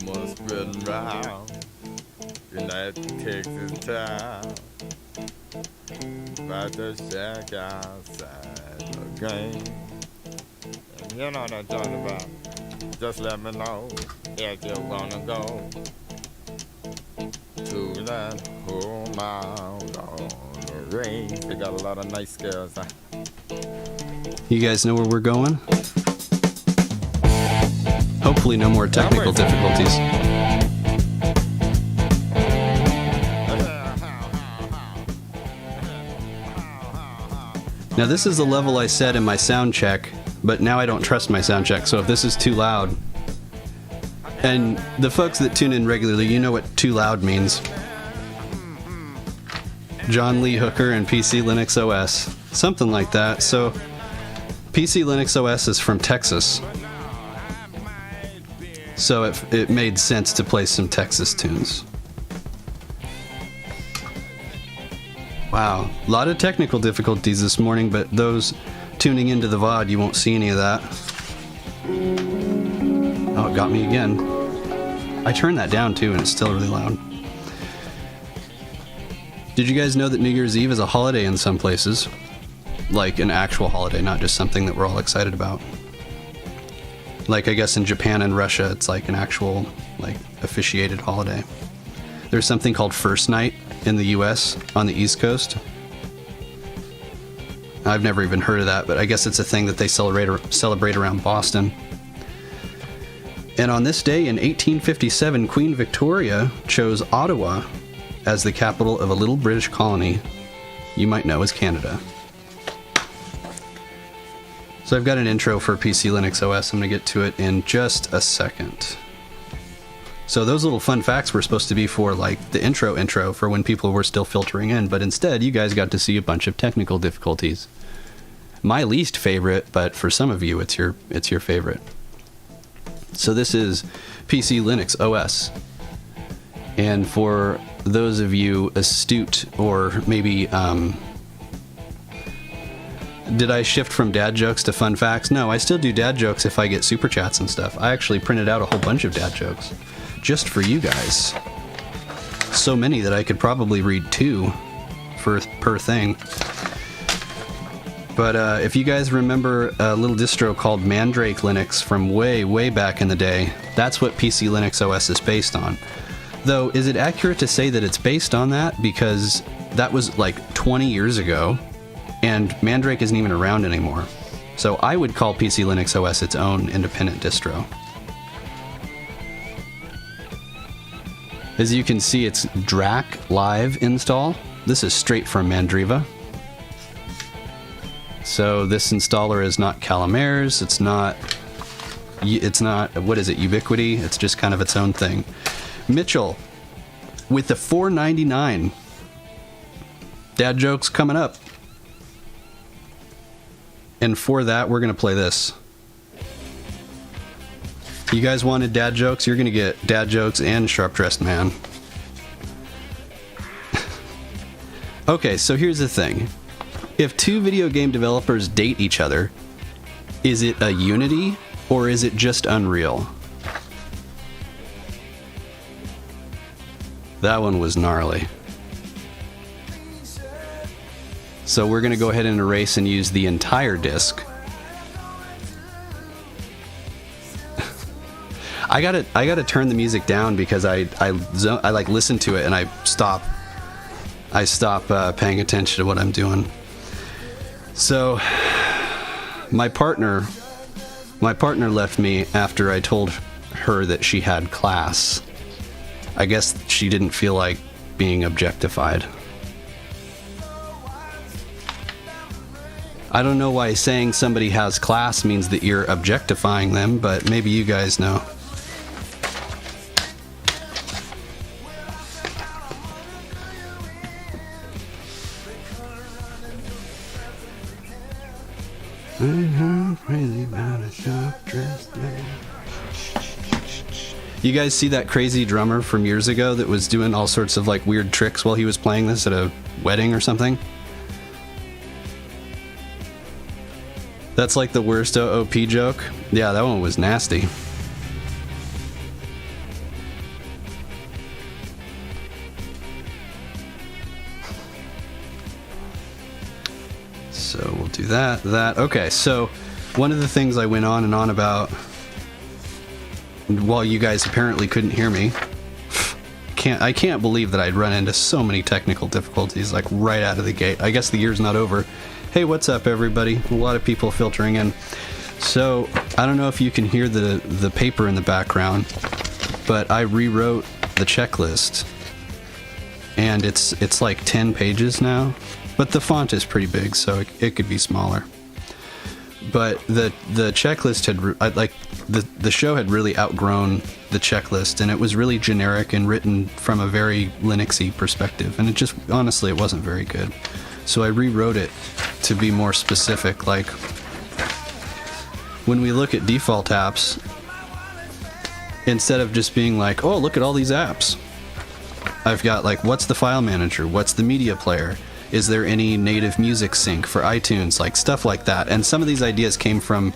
must spread around United Texas town. About to shack outside the game. And you know what I'm talking about. Just let me know if you wanna go to that whole mile on the range. They got a lot of nice scales. You guys know where we're going? Hopefully no more technical difficulties. Now this is the level I set in my sound check, but now I don't trust my sound check, so if this is too loud... And the folks that tune in regularly, you know what too loud means. John Lee Hooker and PCLinuxOS. Something like that. So, PCLinuxOS is from Texas. So it made sense to play some Texas tunes. Wow, a lot of technical difficulties this morning, but those tuning into the VOD, you won't see any of that. Oh, it got me again. I turned that down too, and it's still really loud. Did you guys know that New Year's Eve is a holiday in some places? Like an actual holiday, not just something that we're all excited about. Like, I guess in Japan and Russia, it's like an actual, like, officiated holiday. There's something called First Night in the US on the East Coast. I've never even heard of that, but I guess it's a thing that they celebrate around Boston. And on this day in 1857, Queen Victoria chose Ottawa as the capital of a little British colony you might know as Canada. So I've got an intro for PCLinuxOS. I'm going to get to it in just a second. So those little fun facts were supposed to be for like the intro for when people were still filtering in, but instead you guys got to see a bunch of technical difficulties. My least favorite, but for some of you it's your favorite. So this is PCLinuxOS. And for those of you astute, or maybe, did I shift from dad jokes to fun facts? No, I still do dad jokes if I get super chats and stuff. I actually printed out a whole bunch of dad jokes just for you guys. So many that I could probably read 2 per thing. But if you guys remember a little distro called Mandrake Linux from way back in the day, that's what PCLinuxOS is based on. Though, is it accurate to say that it's based on that? Because that was like 20 years ago, and Mandrake isn't even around anymore. So I would call PCLinuxOS its own independent distro. As you can see, it's Drac Live install. This is straight from Mandriva. So this installer is not Calamaire's, it's not, what is it, Ubiquity? It's just kind of its own thing. Mitchell, with the $4.99. Dad jokes coming up. And for that, we're going to play this. You guys wanted dad jokes? You're going to get dad jokes and Sharp Dressed Man. Okay, so here's the thing. If 2 video game developers date each other, is it a Unity or is it just Unreal? That one was gnarly. So we're going to go ahead and erase and use the entire disk. I gotta turn the music down because I like listen to it and I stop paying attention to what I'm doing. So my partner left me after I told her that she had class. I guess she didn't feel like being objectified. I don't know why saying somebody has class means that you're objectifying them, but maybe you guys know. Crazy about a sharp-dressed man. You guys see that crazy drummer from years ago that was doing all sorts of like weird tricks while he was playing this at a wedding or something? That's like the worst OOP joke. Yeah, that one was nasty. do that. Okay, so one of the things I went on and on about while you guys apparently couldn't hear me, I can't believe that I'd run into so many technical difficulties like right out of the gate. I guess the year's not over. Hey, what's up, everybody? A lot of people filtering in. So I don't know if you can hear the paper in the background, but I rewrote the checklist, and it's like 10 pages now, but the font is pretty big, so it could be smaller. But the checklist the show had really outgrown the checklist, and it was really generic and written from a very Linuxy perspective, and honestly it wasn't very good. So I rewrote it to be more specific. Like when we look at default apps, instead of just being like, oh, look at all these apps, I've got like, what's the file manager? What's the media player? Is there any native music sync for iTunes? Like stuff like that. And some of these ideas came from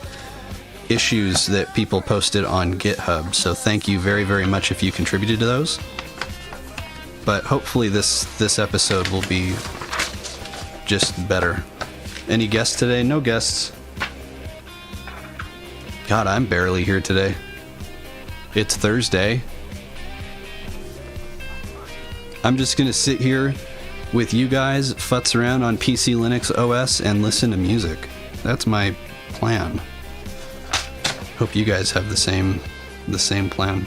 issues that people posted on GitHub. So thank you very, very much if you contributed to those. But hopefully this episode will be just better. Any guests today? No guests. God, I'm barely here today. It's Thursday. I'm just gonna sit here with you guys, futz around on PCLinuxOS and listen to music. That's my plan. Hope you guys have the same plan.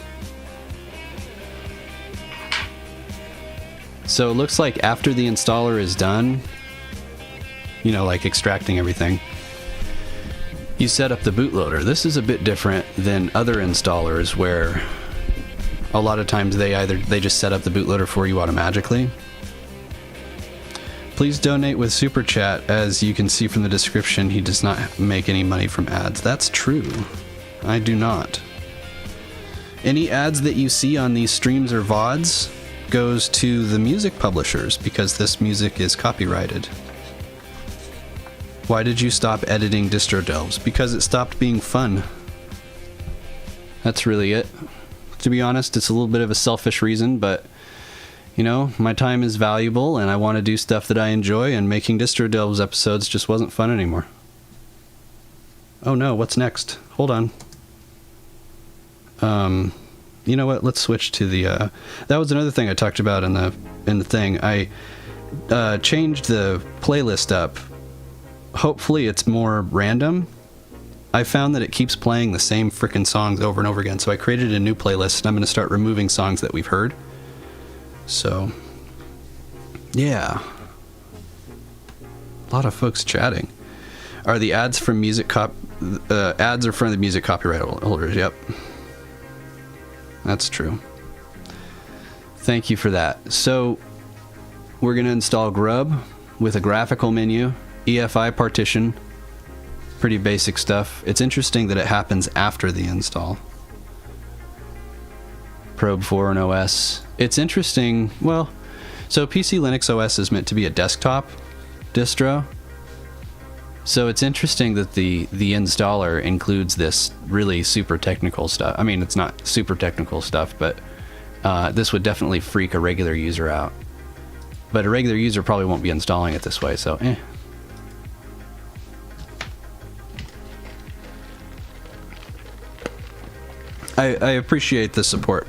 So it looks like after the installer is done, you know, like extracting everything, you set up the bootloader. This is a bit different than other installers where a lot of times they just set up the bootloader for you automatically. Please donate with Super Chat. As you can see from the description, he does not make any money from ads. That's true. I do not. Any ads that you see on these streams or VODs goes to the music publishers because this music is copyrighted. Why did you stop editing distro delves? Because it stopped being fun. That's really it. To be honest, it's a little bit of a selfish reason, but you know, my time is valuable and I want to do stuff that I enjoy, and making Distro Delves episodes just wasn't fun anymore. Oh no, what's next? Hold on. You know what? Let's switch to the that was another thing I talked about in the thing. I changed the playlist up. Hopefully it's more random. I found that it keeps playing the same frickin' songs over and over again, so I created a new playlist and I'm going to start removing songs that we've heard. So, yeah. A lot of folks chatting. Are the ads from ads are from the music copyright holders? Yep. That's true. Thank you for that. So, we're going to install Grub with a graphical menu, EFI partition, pretty basic stuff. It's interesting that it happens after the install. Probe for an OS. It's interesting, well, so PCLinuxOS is meant to be a desktop distro. So it's interesting that the installer includes this really super technical stuff. I mean, it's not super technical stuff, but this would definitely freak a regular user out. But a regular user probably won't be installing it this way, so I appreciate the support.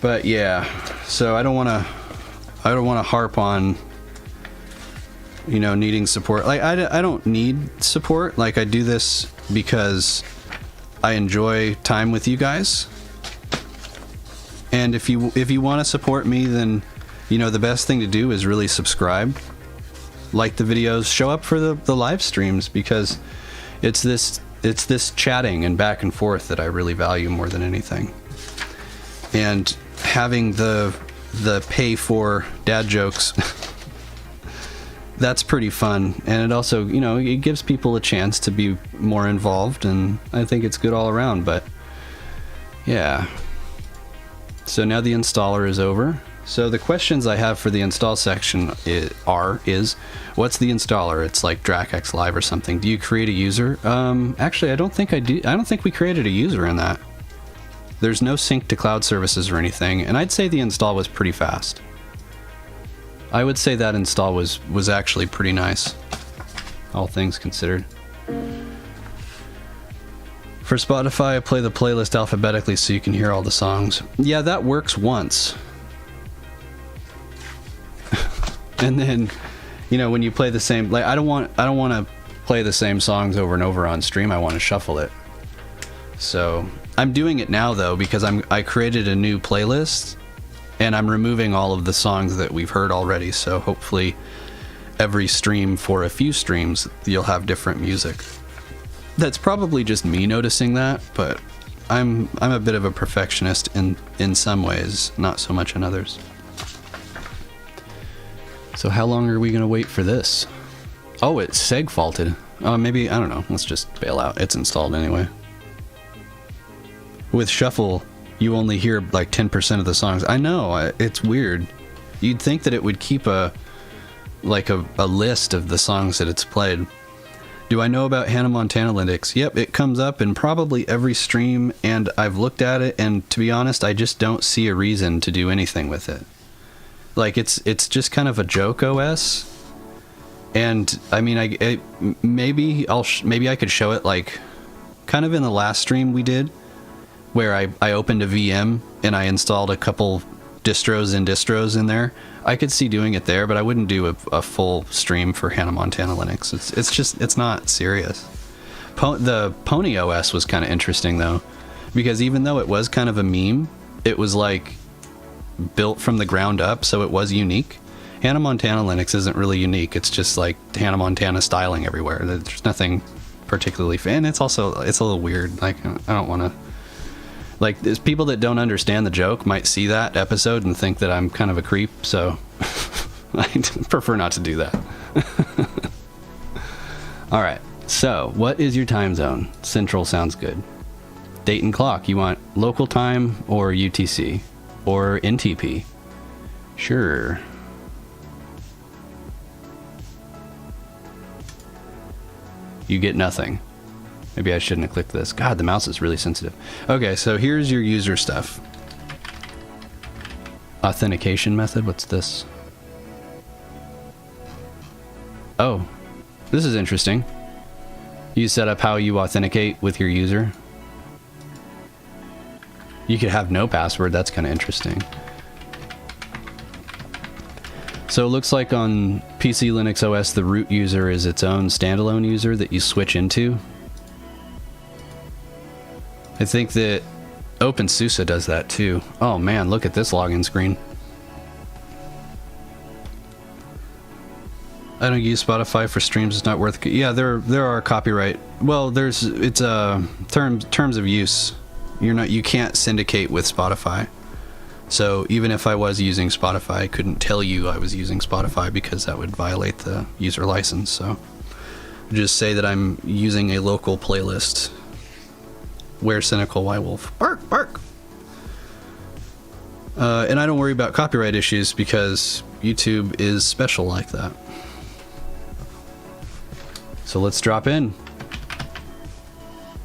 But yeah, so I don't want to harp on, you know, needing support. Like I don't need support. Like I do this because I enjoy time with you guys. And if you want to support me, then you know the best thing to do is really subscribe, like the videos, show up for the live streams, because it's this chatting and back and forth that I really value more than anything. And having the pay for dad jokes, that's pretty fun. And it also, you know, it gives people a chance to be more involved, and I think it's good all around. But yeah, so now the installer is over. So the questions I have for the install section is what's the installer? It's like DracX Live or something. Do you create a user? Actually, I don't think I do. I don't think we created a user in that. There's no sync to cloud services or anything, and I'd say the install was pretty fast. I would say that install was actually pretty nice, all things considered. For Spotify, I play the playlist alphabetically so you can hear all the songs. Yeah, that works once. And then, you know, when you play the same, like I don't want to play the same songs over and over on stream. I want to shuffle it. So I'm doing it now though because I created a new playlist and I'm removing all of the songs that we've heard already. So hopefully every stream for a few streams you'll have different music. That's probably just me noticing that, but I'm a bit of a perfectionist in some ways, not so much in others. So how long are we gonna wait for this? Oh, it's seg faulted. Oh, maybe, I don't know. Let's just bail out. It's installed anyway. With shuffle, you only hear like 10% of the songs. I know, it's weird. You'd think that it would keep a list of the songs that it's played. Do I know about Hannah Montana Linux? Yep, it comes up in probably every stream, and I've looked at it, and to be honest, I just don't see a reason to do anything with it. Like, it's just kind of a joke OS, and I mean, maybe I could show it like kind of in the last stream we did, where I opened a VM and I installed a couple distros in there. I could see doing it there, but I wouldn't do a full stream for Hannah Montana Linux. It's not serious. The Pony OS was kind of interesting though, because even though it was kind of a meme, it was like built from the ground up, so it was unique. Hannah Montana Linux isn't really unique. It's just like Hannah Montana styling everywhere. There's nothing particularly fan. It's a little weird. Like, I don't want to. Like, there's people that don't understand the joke might see that episode and think that I'm kind of a creep, so I prefer not to do that. All right, so what is your time zone? Central sounds good. Date and clock, you want local time or UTC or NTP? Sure. You get nothing. Maybe I shouldn't have clicked this. God, the mouse is really sensitive. Okay, so here's your user stuff. Authentication method, what's this? Oh, this is interesting. You set up how you authenticate with your user. You could have no password, that's kind of interesting. So it looks like on PCLinuxOS, the root user is its own standalone user that you switch into. I think that OpenSUSE does that too. Oh man, look at this login screen. I don't use Spotify for streams. It's not worth. Yeah, there are copyright. Well, it's terms of use. You can't syndicate with Spotify. So even if I was using Spotify, I couldn't tell you I was using Spotify because that would violate the user license. So just say that I'm using a local playlist. Where cynical, why wolf? Bark, bark. And I don't worry about copyright issues because YouTube is special like that. So let's drop in.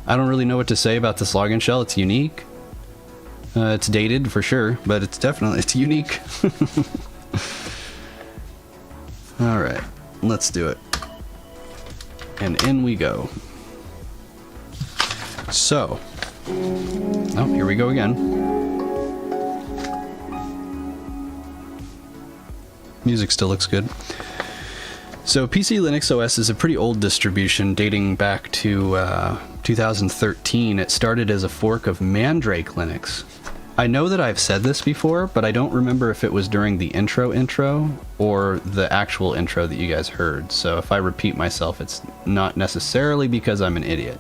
I don't really know what to say about this login shell. It's unique. It's dated for sure, but it's unique. All right, let's do it. And in we go. So, oh, here we go again. Music still looks good. So PCLinuxOS is a pretty old distribution dating back to 2013. It started as a fork of Mandrake Linux. I know that I've said this before, but I don't remember if it was during the intro or the actual intro that you guys heard. So if I repeat myself, it's not necessarily because I'm an idiot.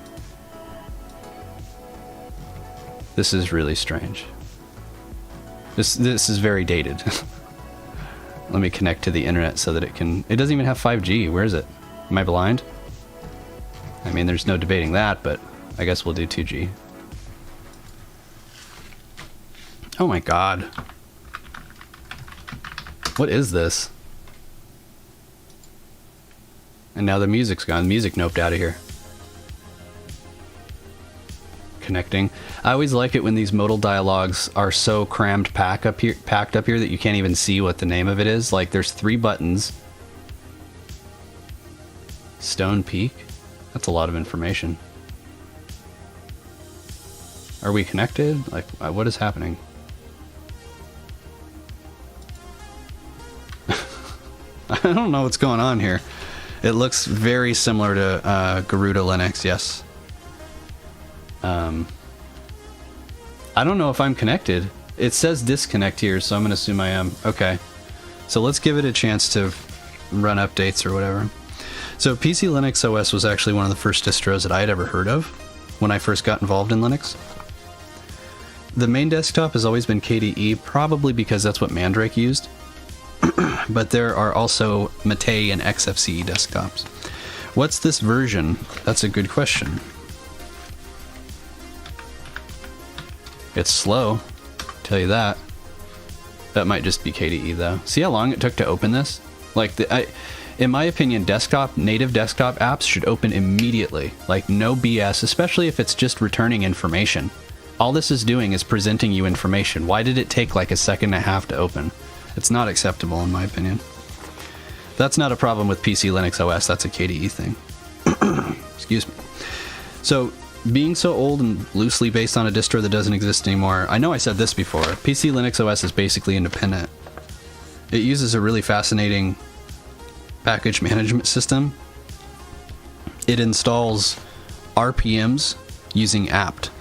This is really strange. This is very dated. Let me connect to the internet so that it doesn't even have 5G. Where is it? Am I blind? I mean, there's no debating that, but I guess we'll do 2G. Oh my god. What is this? And now the music's gone. The music noped out of here. connecting. I always like it when these modal dialogues are so packed up here that you can't even see what the name of it is. Like there's 3 buttons. Stone Peak? That's a lot of information. Are we connected? Like, what is happening? I don't know what's going on here. It looks very similar to Garuda Linux, yes. I don't know if I'm connected. It says disconnect here, so I'm going to assume I am. Okay. So let's give it a chance to run updates or whatever. So PCLinuxOS was actually one of the first distros that I had ever heard of when I first got involved in Linux. The main desktop has always been KDE, probably because that's what Mandrake used. But there are also Mate and XFCE desktops. What's this version? That's a good question. It's slow, tell you that. That might just be KDE though. See how long it took to open this? Like, in my opinion, native desktop apps should open immediately. Like, no BS, especially if it's just returning information. All this is doing is presenting you information. Why did it take like a second and a half to open? It's not acceptable in my opinion. That's not a problem with PCLinuxOS, that's a KDE thing. Excuse me. So, being so old and loosely based on a distro that doesn't exist anymore, I know I said this before, PCLinuxOS is basically independent. It uses a really fascinating package management system. It installs RPMs using apt.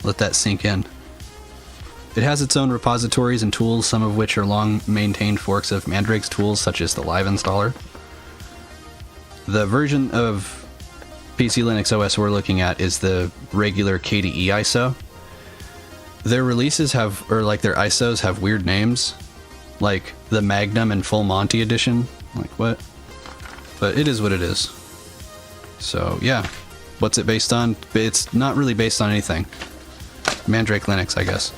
Let that sink in. It has its own repositories and tools, some of which are long-maintained forks of Mandrake's tools, such as the Live installer. The version of PCLinuxOS we're looking at is the regular KDE ISO. Their releases their ISOs have weird names, like the Magnum and Full Monty Edition. Like, what? But it is what it is. So, yeah. What's it based on? It's not really based on anything. Mandrake Linux, I guess.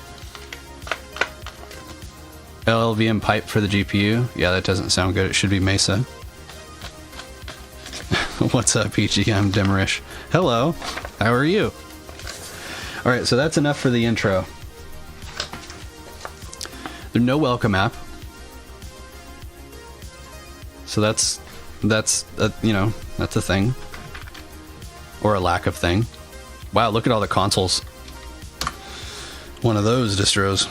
LLVM pipe for the GPU. Yeah, that doesn't sound good. It should be Mesa. What's up, Peachy? I'm Demerish. Hello. How are you? Alright, so that's enough for the intro. There's no welcome app. So that's a thing. Or a lack of thing. Wow, look at all the consoles. One of those distros.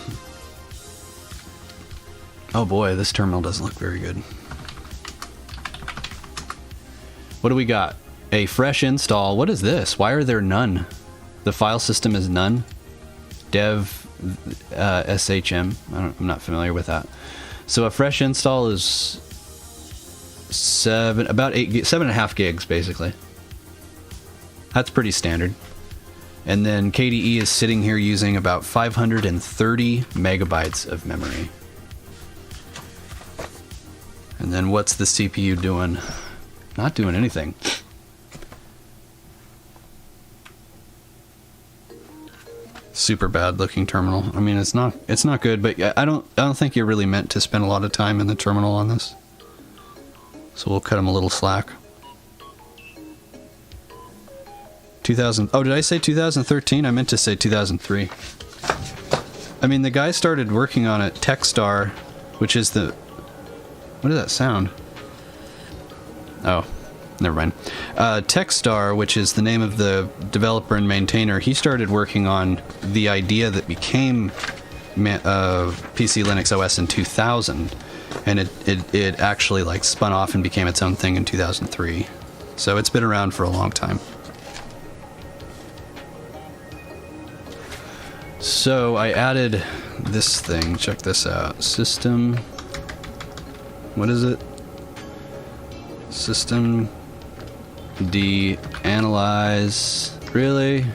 Oh boy, this terminal doesn't look very good. What do we got? A fresh install. What is this? Why are there none? The file system is none. Dev SHM. I'm not familiar with that. So a fresh install is about 7.5 gigs basically. That's pretty standard. And then KDE is sitting here using about 530 megabytes of memory. And then what's the CPU doing? Not doing anything. Super bad looking terminal. I mean, it's not good, but I don't think you're really meant to spend a lot of time in the terminal on this. So we'll cut him a little slack. 2000. Oh, did I say 2013? I meant to say 2003. I mean, the guy started working on it. Techstar, which is the... What does that sound? Oh, never mind. Techstar, which is the name of the developer and maintainer, he started working on the idea that became PCLinuxOS in 2000, and it actually like spun off and became its own thing in 2003. So it's been around for a long time. So I added this thing. Check this out. System. What is it? System D analyze. Really?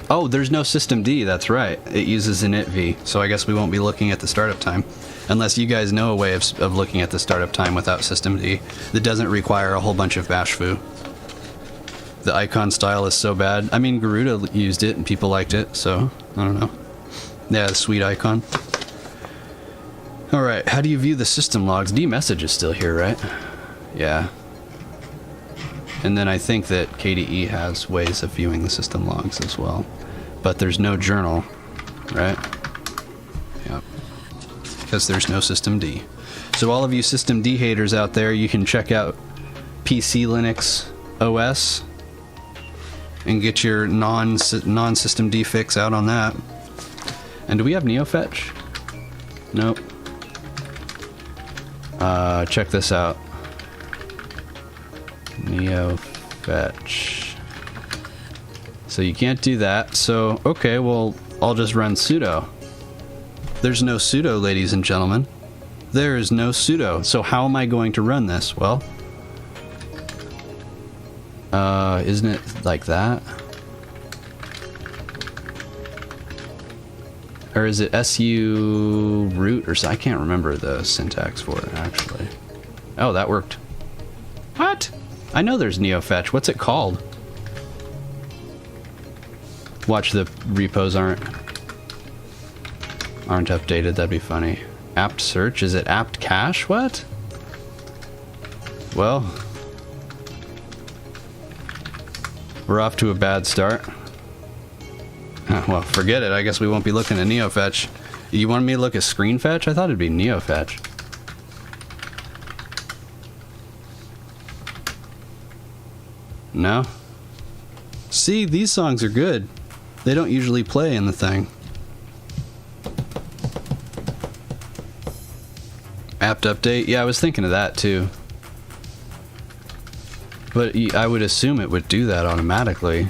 Oh, there's no system D. That's right. It uses initv. So I guess we won't be looking at the startup time, unless you guys know a way of looking at the startup time without system D that doesn't require a whole bunch of bash foo. The icon style is so bad. I mean, Garuda used it and people liked it, so I don't know. Yeah, the sweet icon. Alright, how do you view the system logs? dmessage is still here, right? Yeah. And then I think that KDE has ways of viewing the system logs as well. But there's no journal, right? Yep. Because there's no systemd. So all of you systemd haters out there, you can check out PCLinuxOS and get your non-systemd fix out on that. And do we have Neofetch? Nope. Check this out. Neofetch. So you can't do that. So, okay, well, I'll just run sudo. There's no sudo, ladies and gentlemen. There is no sudo. So how am I going to run this? Well, isn't it like that? Or is it su root or so? I can't remember the syntax for it, actually. Oh, that worked. What? I know there's Neofetch. What's it called? Watch, the repos aren't updated. That'd be funny. Apt search? Is it apt cache? What? Well, we're off to a bad start. Well, forget it. I guess we won't be looking at Neofetch. You wanted me to look at screen fetch? I thought it'd be Neofetch. No? See, these songs are good. They don't usually play in the thing. Apt update? Yeah, I was thinking of that too. But I would assume it would do that automatically.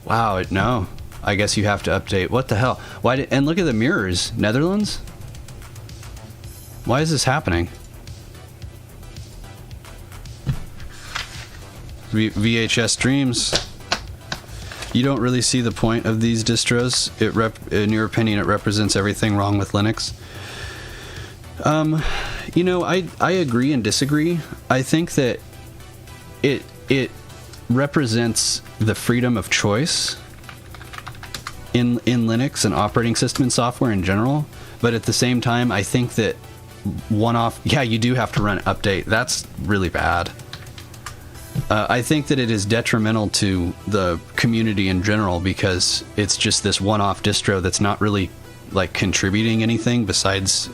Wow, no. I guess you have to update. What the hell? And look at the mirrors. Netherlands? Why is this happening? VHS Dreams. You don't really see the point of these distros. In your opinion, it represents everything wrong with Linux. You know, I agree and disagree. I think that it represents the freedom of choice in Linux and operating system and software in general. But at the same time, I think that yeah, you do have to run update. That's really bad. I think that it is detrimental to the community in general because it's just this one-off distro that's not really like contributing anything besides,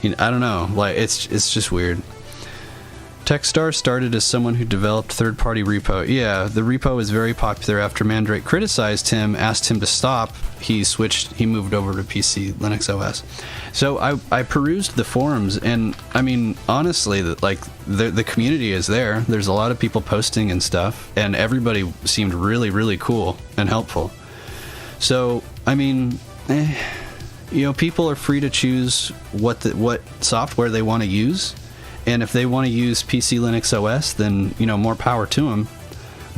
you know, I don't know, like it's just weird. Techstar started as someone who developed third-party repo. Yeah, the repo was very popular after Mandrake criticized him, asked him to stop. He moved over to PCLinuxOS. So I perused the forums, and I mean, honestly, the community is there. There's a lot of people posting and stuff, and everybody seemed really, really cool and helpful. So, I mean, you know, people are free to choose what software they want to use. And if they want to use PCLinuxOS, then, you know, more power to them.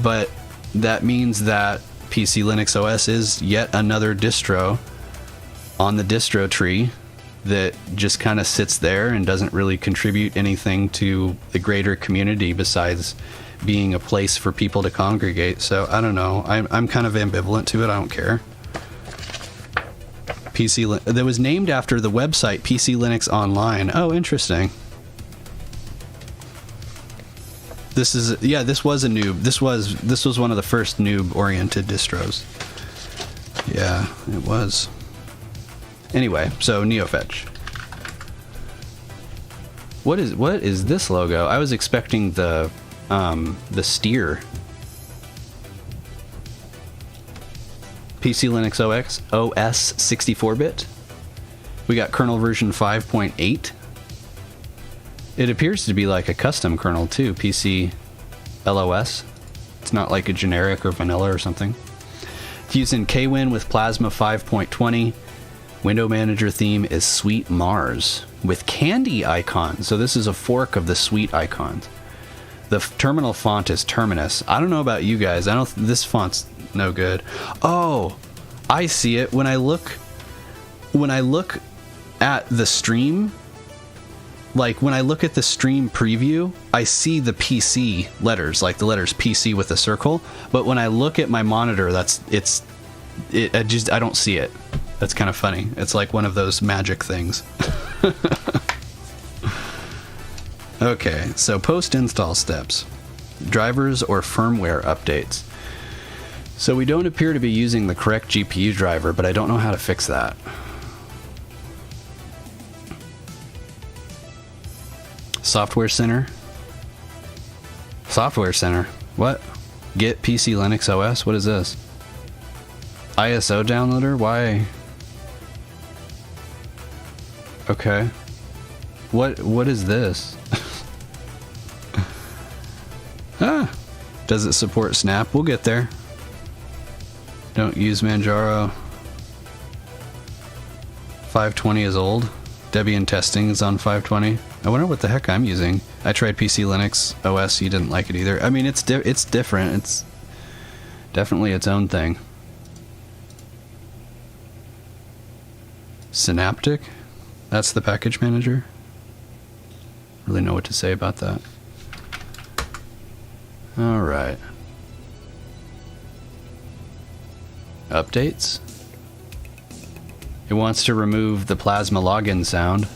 But that means that PCLinuxOS is yet another distro on the distro tree that just kind of sits there and doesn't really contribute anything to the greater community besides being a place for people to congregate. So, I don't know. I'm kind of ambivalent to it. I don't care. That was named after the website PC Linux Online. Oh, interesting. This was a noob. This was one of the first noob-oriented distros. Yeah, it was. Anyway, so Neofetch. What is this logo? I was expecting the steer. PC Linux OS 64-bit. We got kernel version 5.8. It appears to be like a custom kernel too, PC LOS. It's not like a generic or vanilla or something. It's using KWin with Plasma 5.20. Window manager theme is Sweet Mars with candy icons. So this is a fork of the sweet icons. The terminal font is Terminus. I don't know about you guys. This font's no good. Oh, I see it. When I look at the stream, like when I look at the stream preview, I see the PC letters, like the letters PC with a circle. But when I look at my monitor, I don't see it. That's kind of funny. It's like one of those magic things. Okay, so post-install steps. Drivers or firmware updates. So we don't appear to be using the correct GPU driver, but I don't know how to fix that. Software Center? Software Center? What? Get PCLinuxOS? What is this? ISO downloader? Why? Okay. What is this? Does it support Snap? We'll get there. Don't use Manjaro. 520 is old. Debian testing is on 520. I wonder what the heck I'm using. I tried PCLinuxOS. You didn't like it either. I mean, it's different. It's definitely its own thing. Synaptic? That's the package manager? Really know what to say about that. Alright. Updates? It wants to remove the Plasma login sound.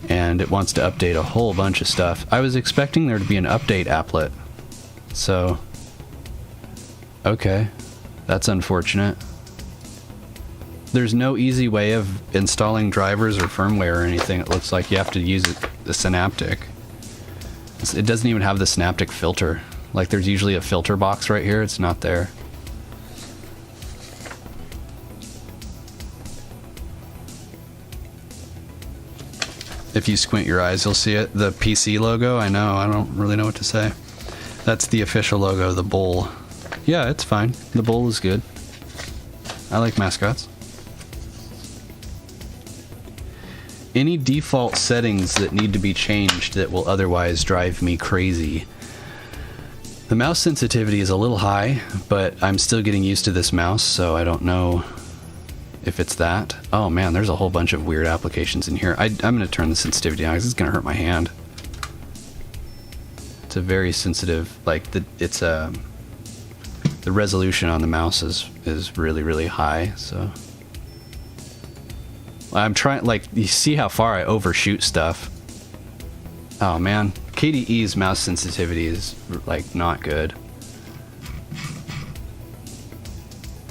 And it wants to update a whole bunch of stuff. I was expecting there to be an update applet. So... okay. That's unfortunate. There's no easy way of installing drivers or firmware or anything. It looks like you have to use the Synaptic. It doesn't even have the Synaptic filter. Like there's usually a filter box right here. It's not there. If you squint your eyes, you'll see it. The PC logo, I know. I don't really know what to say. That's the official logo, the bull. Yeah, it's fine. The bull is good. I like mascots. Any default settings that need to be changed that will otherwise drive me crazy. The mouse sensitivity is a little high, but I'm still getting used to this mouse, so I don't know if it's that. Oh man, there's a whole bunch of weird applications in here. I'm going to turn the sensitivity down because it's going to hurt my hand. It's a very sensitive, like the resolution on the mouse is really, really high, so... I'm trying, like, you see how far I overshoot stuff. Oh man, KDE's mouse sensitivity is, like, not good.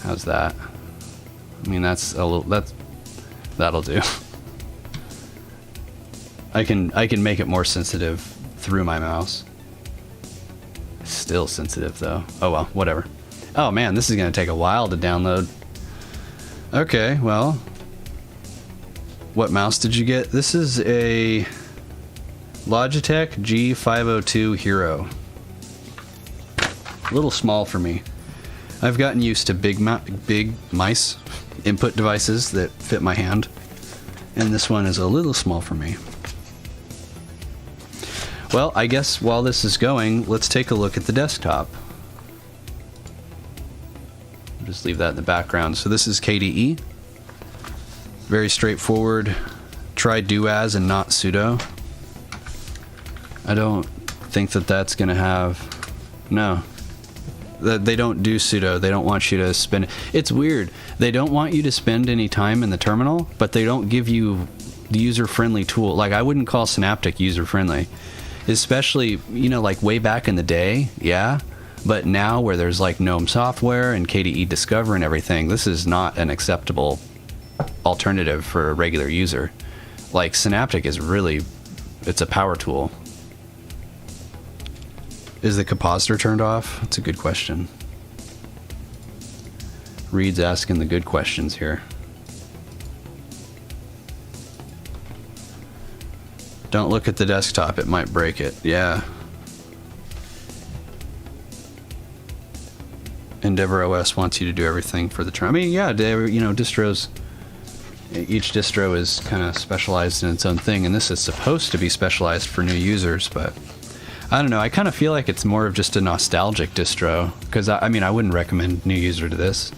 How's that? I mean, that's a little, that'll do. I can make it more sensitive through my mouse. Still sensitive though. Oh well, whatever. Oh man, this is gonna take a while to download. Okay, well. What mouse did you get? This is a Logitech G502 Hero. A little small for me. I've gotten used to big mice input devices that fit my hand, and this one is a little small for me. Well, I guess while this is going, let's take a look at the desktop. I'll just leave that in the background. So this is KDE. Very straightforward. Try do as and not sudo. I don't think that that's gonna have... No. They don't do sudo. They don't want you to spend... It's weird. They don't want you to spend any time in the terminal, but they don't give you the user-friendly tool. Like, I wouldn't call Synaptic user-friendly. Especially, you know, like way back in the day, yeah. But now where there's like GNOME software and KDE Discover and everything, this is not an acceptable alternative for a regular user. Like Synaptic is really, it's a power tool. Is the compositor turned off? That's a good question. Reed's asking the good questions here. Don't look at the desktop, it might break it. Yeah. EndeavourOS wants you to do everything for the term. I mean, yeah, you know, distros, each distro is kind of specialized in its own thing, and this is supposed to be specialized for new users, but I don't know. I kind of feel like it's more of just a nostalgic distro, because I mean, I wouldn't recommend new user to this.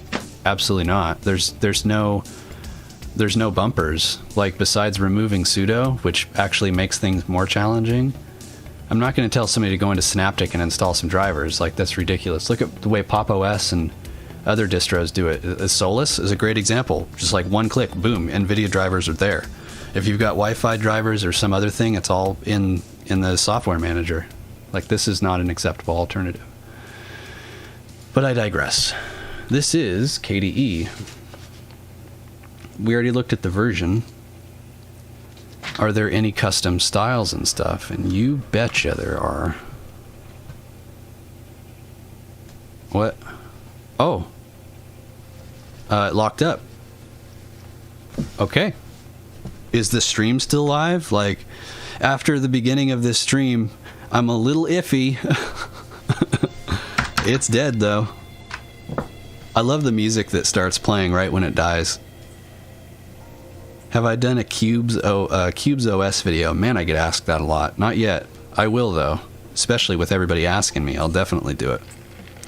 Absolutely not. There's no bumpers, like besides removing sudo, which actually makes things more challenging. I'm not going to tell somebody to go into Synaptic and install some drivers. Like, that's ridiculous. Look at the way Pop! OS and other distros do it. Solus is a great example. Just like one click, boom, NVIDIA drivers are there. If you've got Wi-Fi drivers or some other thing, it's all in in the software manager. Like, this is not an acceptable alternative. But I digress. This is KDE. We already looked at the version. Are there any custom styles and stuff? And you betcha there are. What? Oh. It locked up. Okay. Is the stream still live? Like, after the beginning of this stream, I'm a little iffy. It's dead, though. I love the music that starts playing right when it dies. Have I done a Cubes OS video? Man, I get asked that a lot. Not yet. I will, though. Especially with everybody asking me. I'll definitely do it.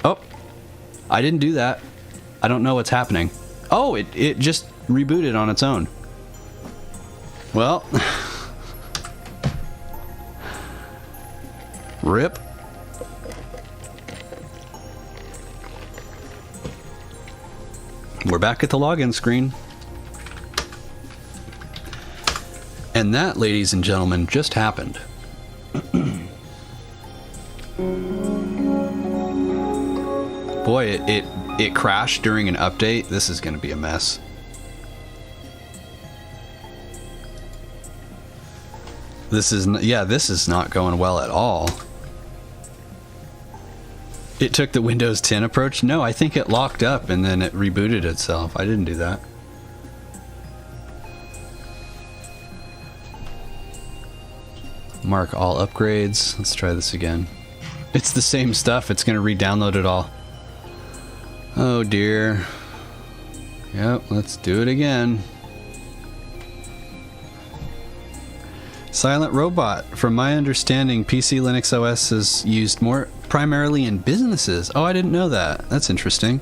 Oh. I didn't do that. I don't know what's happening. Oh, it just rebooted on its own. Well. Rip. We're back at the login screen. And that, ladies and gentlemen, just happened. Boy, it crashed during an update. This is going to be a mess. This is not going well at all. It took the Windows 10 approach? No, I think it locked up and then it rebooted itself. I didn't do that. Mark all upgrades. Let's try this again. It's the same stuff. It's going to re-download it all. Oh dear. Yep, let's do it again. Silent Robot. From my understanding, PCLinuxOS is used more primarily in businesses. Oh, I didn't know that. That's interesting.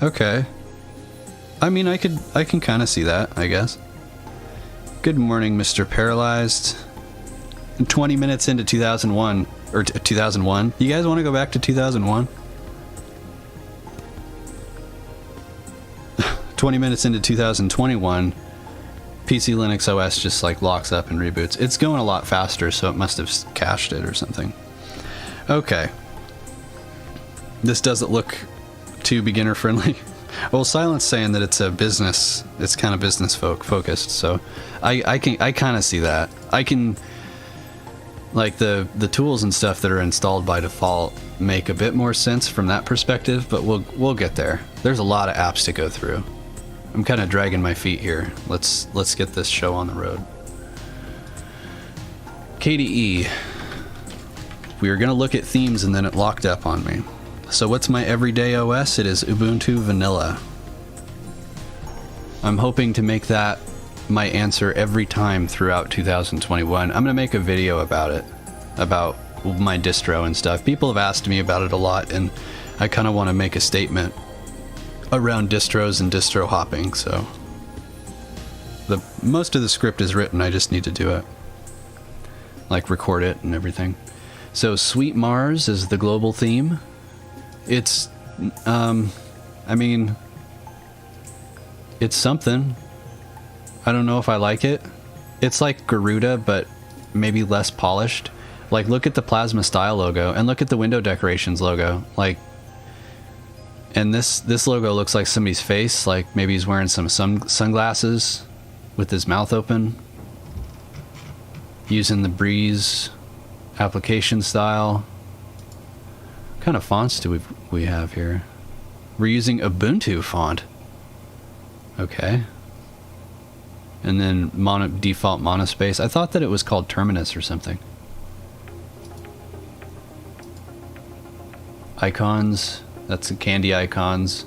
Okay. I mean, I can kind of see that, I guess. Good morning, Mr. Paralyzed. 20 minutes into 2001 or 2001. You guys want to go back to 2001? 20 minutes into 2021. PCLinuxOS just like locks up and reboots. It's going a lot faster, so it must have cached it or something. Okay. This doesn't look too beginner friendly. Well, Silent's saying that it's a business. It's kind of business focused, so I kind of see that. I can, like, the tools and stuff that are installed by default make a bit more sense from that perspective, but we'll get there. There's a lot of apps to go through. I'm kind of dragging my feet here. Let's get this show on the road. KDE. We were going to look at themes and then it locked up on me. So what's my everyday OS? It is Ubuntu Vanilla. I'm hoping to make that my answer every time throughout 2021. I'm going to make a video about it, about my distro and stuff. People have asked me about it a lot, and I kind of want to make a statement around distros and distro hopping, so most of the script is written. I just need to do it, like record it and everything. So Sweet Mars is the global theme. It's I mean, it's something. I don't know if I like it. It's like Garuda, but maybe less polished. Like, look at the Plasma Style logo and look at the window decorations logo. Like, and this logo looks like somebody's face, like maybe he's wearing some sunglasses with his mouth open, using the Breeze application style. What kind of fonts do we have here? We're using Ubuntu font. Okay. And then default monospace. I thought that it was called Terminus or something. Icons. That's the candy icons.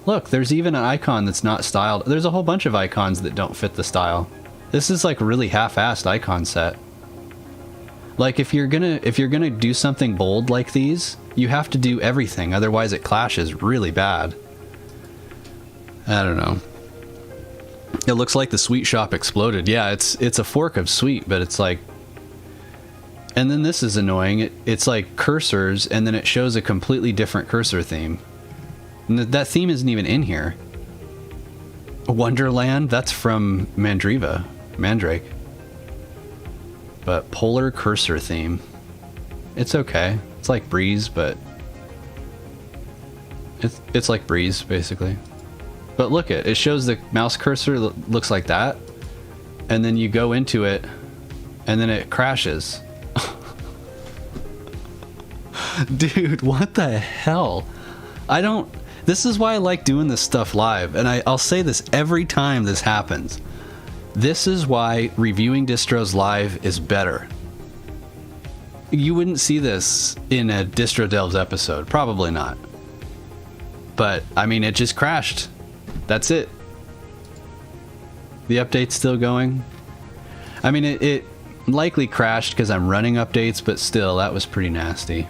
Look, there's even an icon that's not styled. There's a whole bunch of icons that don't fit the style. This is like really half-assed icon set. Like, if you're gonna do something bold like these, you have to do everything, otherwise it clashes really bad. I don't know. It looks like the Sweet Shop exploded. Yeah, it's a fork of Sweet, but it's like... And then this is annoying. It's like cursors, and then it shows a completely different cursor theme. And that theme isn't even in here. Wonderland? That's from Mandrake. But polar cursor theme. It's okay. It's like Breeze, but it's like Breeze basically. But look, it shows the mouse cursor looks like that, and then you go into it, and then it crashes. Dude, what the hell? This is why I like doing this stuff live, and I'll say this every time this happens. This is why reviewing distros live is better. You wouldn't see this in a Distro Delves episode, probably not. But, I mean, it just crashed. That's it. The update's still going. I mean, it likely crashed because I'm running updates, but still, that was pretty nasty.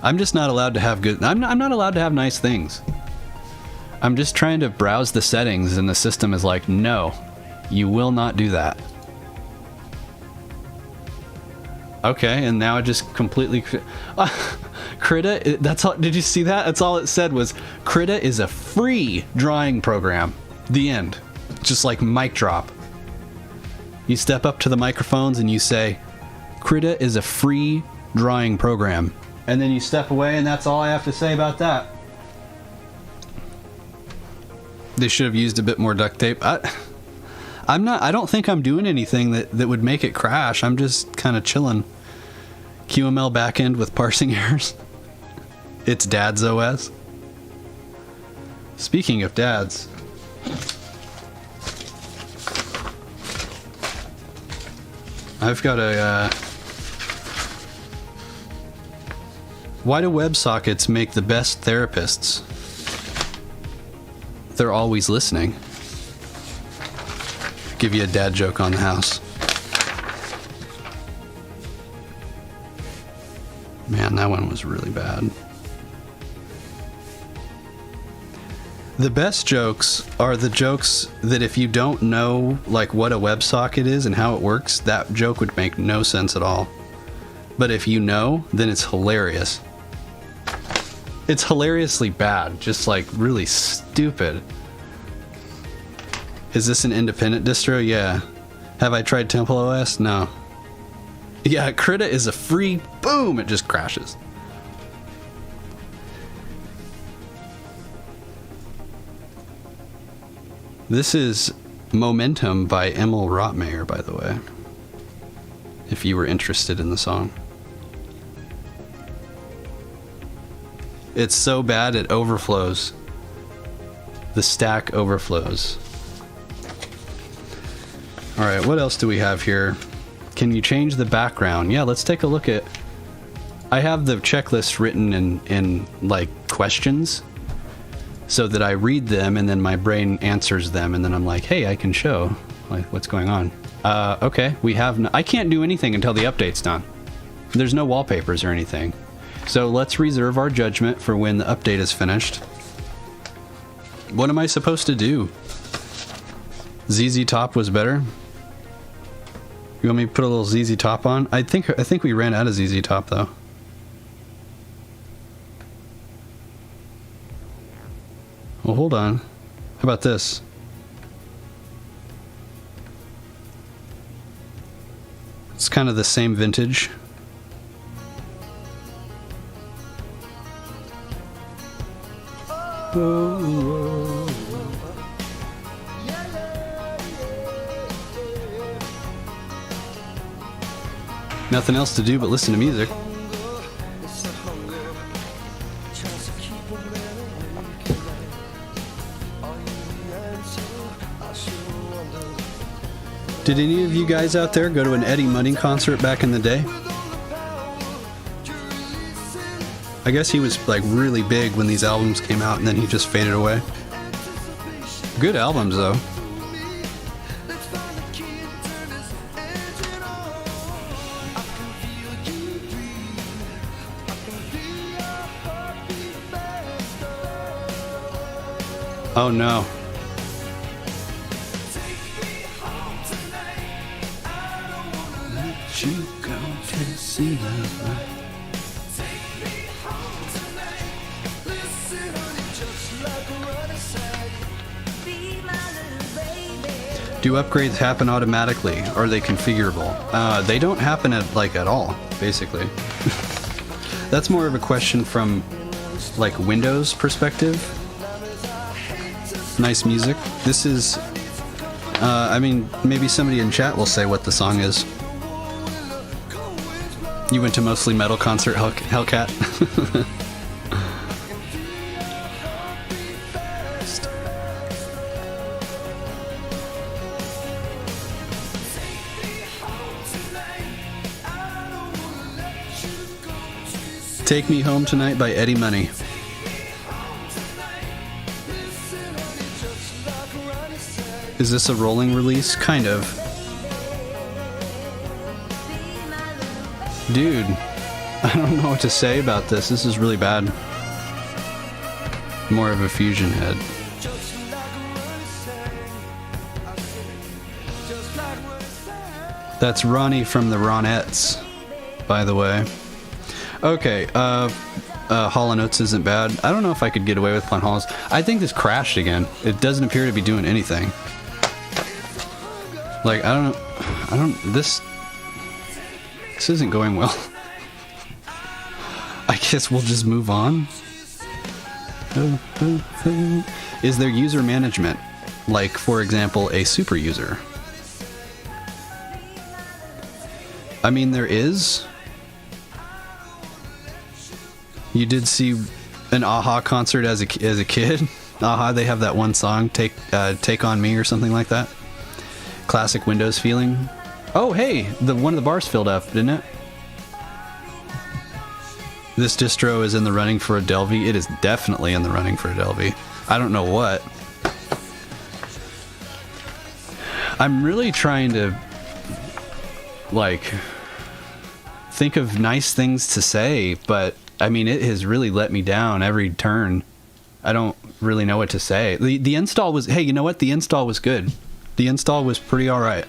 I'm just not allowed to have I'm not allowed to have nice things. I'm just trying to browse the settings, and the system is like, no, you will not do that. Okay, and now it just completely... Krita, that's all. Did you see that? That's all it said was, Krita is a free drawing program. The end. Just like mic drop. You step up to the microphones and you say, Krita is a free drawing program. And then you step away, and that's all I have to say about that. They should have used a bit more duct tape. I don't think I'm doing anything that would make it crash. I'm just kind of chilling. QML backend with parsing errors. It's Dad's OS. Speaking of dads, I've got a why do WebSockets make the best therapists? They're always listening. Give you a dad joke on the house. Man, that one was really bad. The best jokes are the jokes that if you don't know like what a WebSocket is and how it works, that joke would make no sense at all. But if you know, then it's hilarious. It's hilariously bad, just like really stupid. Is this an independent distro? Yeah. Have I tried TempleOS? No. Yeah, Krita is a free... Boom! It just crashes. This is Momentum by Emil Rotmeyer, by the way. If you were interested in the song. It's so bad it overflows. The stack overflows. Alright, what else do we have here? Can you change the background? Yeah, let's take a look at... I have the checklist written in like questions so that I read them and then my brain answers them and then I'm like, hey, I can show like what's going on. Okay, we have no... I can't do anything until the update's done. There's no wallpapers or anything. So let's reserve our judgment for when the update is finished. What am I supposed to do? ZZ Top was better? You want me to put a little ZZ Top on? I think we ran out of ZZ Top though. Well, hold on. How about this? It's kind of the same vintage. Nothing else to do but listen to music. Did any of you guys out there go to an Eddie Money concert back in the day? I guess he was like really big when these albums came out and then he just faded away. Good albums though. Oh no. Let you go to see the light. Do upgrades happen automatically? Are they configurable? They don't happen at all, basically. That's more of a question from like Windows perspective. Nice music. This is, I mean, maybe somebody in chat will say what the song is. You went to mostly metal concert, Hellcat? Take Me Home Tonight by Eddie Money. Is this a rolling release? Kind of. Dude, I don't know what to say about this. This is really bad. More of a fusion head. That's Ronnie from the Ronettes, by the way. Okay, Hall & Oates isn't bad. I don't know if I could get away with playing Halls. I think this crashed again. It doesn't appear to be doing anything. Like, this isn't going well. I guess we'll just move on. Is there user management? Like, for example, a super user? I mean, there is. You did see an Aha concert as a kid. Aha, they have that one song, Take On Me or something like that. Classic Windows feeling. Oh, hey, one of the bars filled up, didn't it? This distro is in the running for a Delvey. It is definitely in the running for a Delvey. I don't know what. I'm really trying to, like, think of nice things to say, but I mean, it has really let me down every turn. I don't really know what to say. The install was, hey, you know what? The install was good. The install was pretty alright.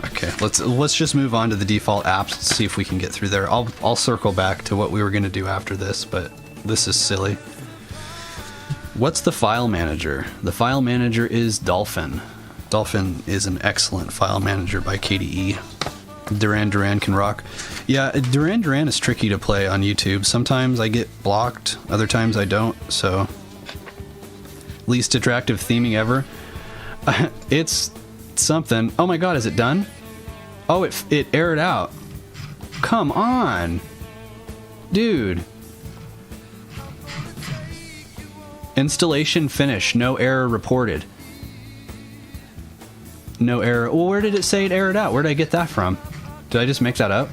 Okay, let's just move on to the default apps, see if we can get through there. I'll circle back to what we were going to do after this, but this is silly. What's the file manager? The file manager is Dolphin. Dolphin is an excellent file manager by KDE. Duran Duran can rock. Yeah, Duran Duran is tricky to play on YouTube. Sometimes I get blocked, other times I don't, so... Least attractive theming ever. It's something. Oh my god, is it done? Oh, it aired out. Come on! Dude. Installation finished. No error reported. No error. Well, where did it say it aired out? Where did I get that from? Did I just make that up?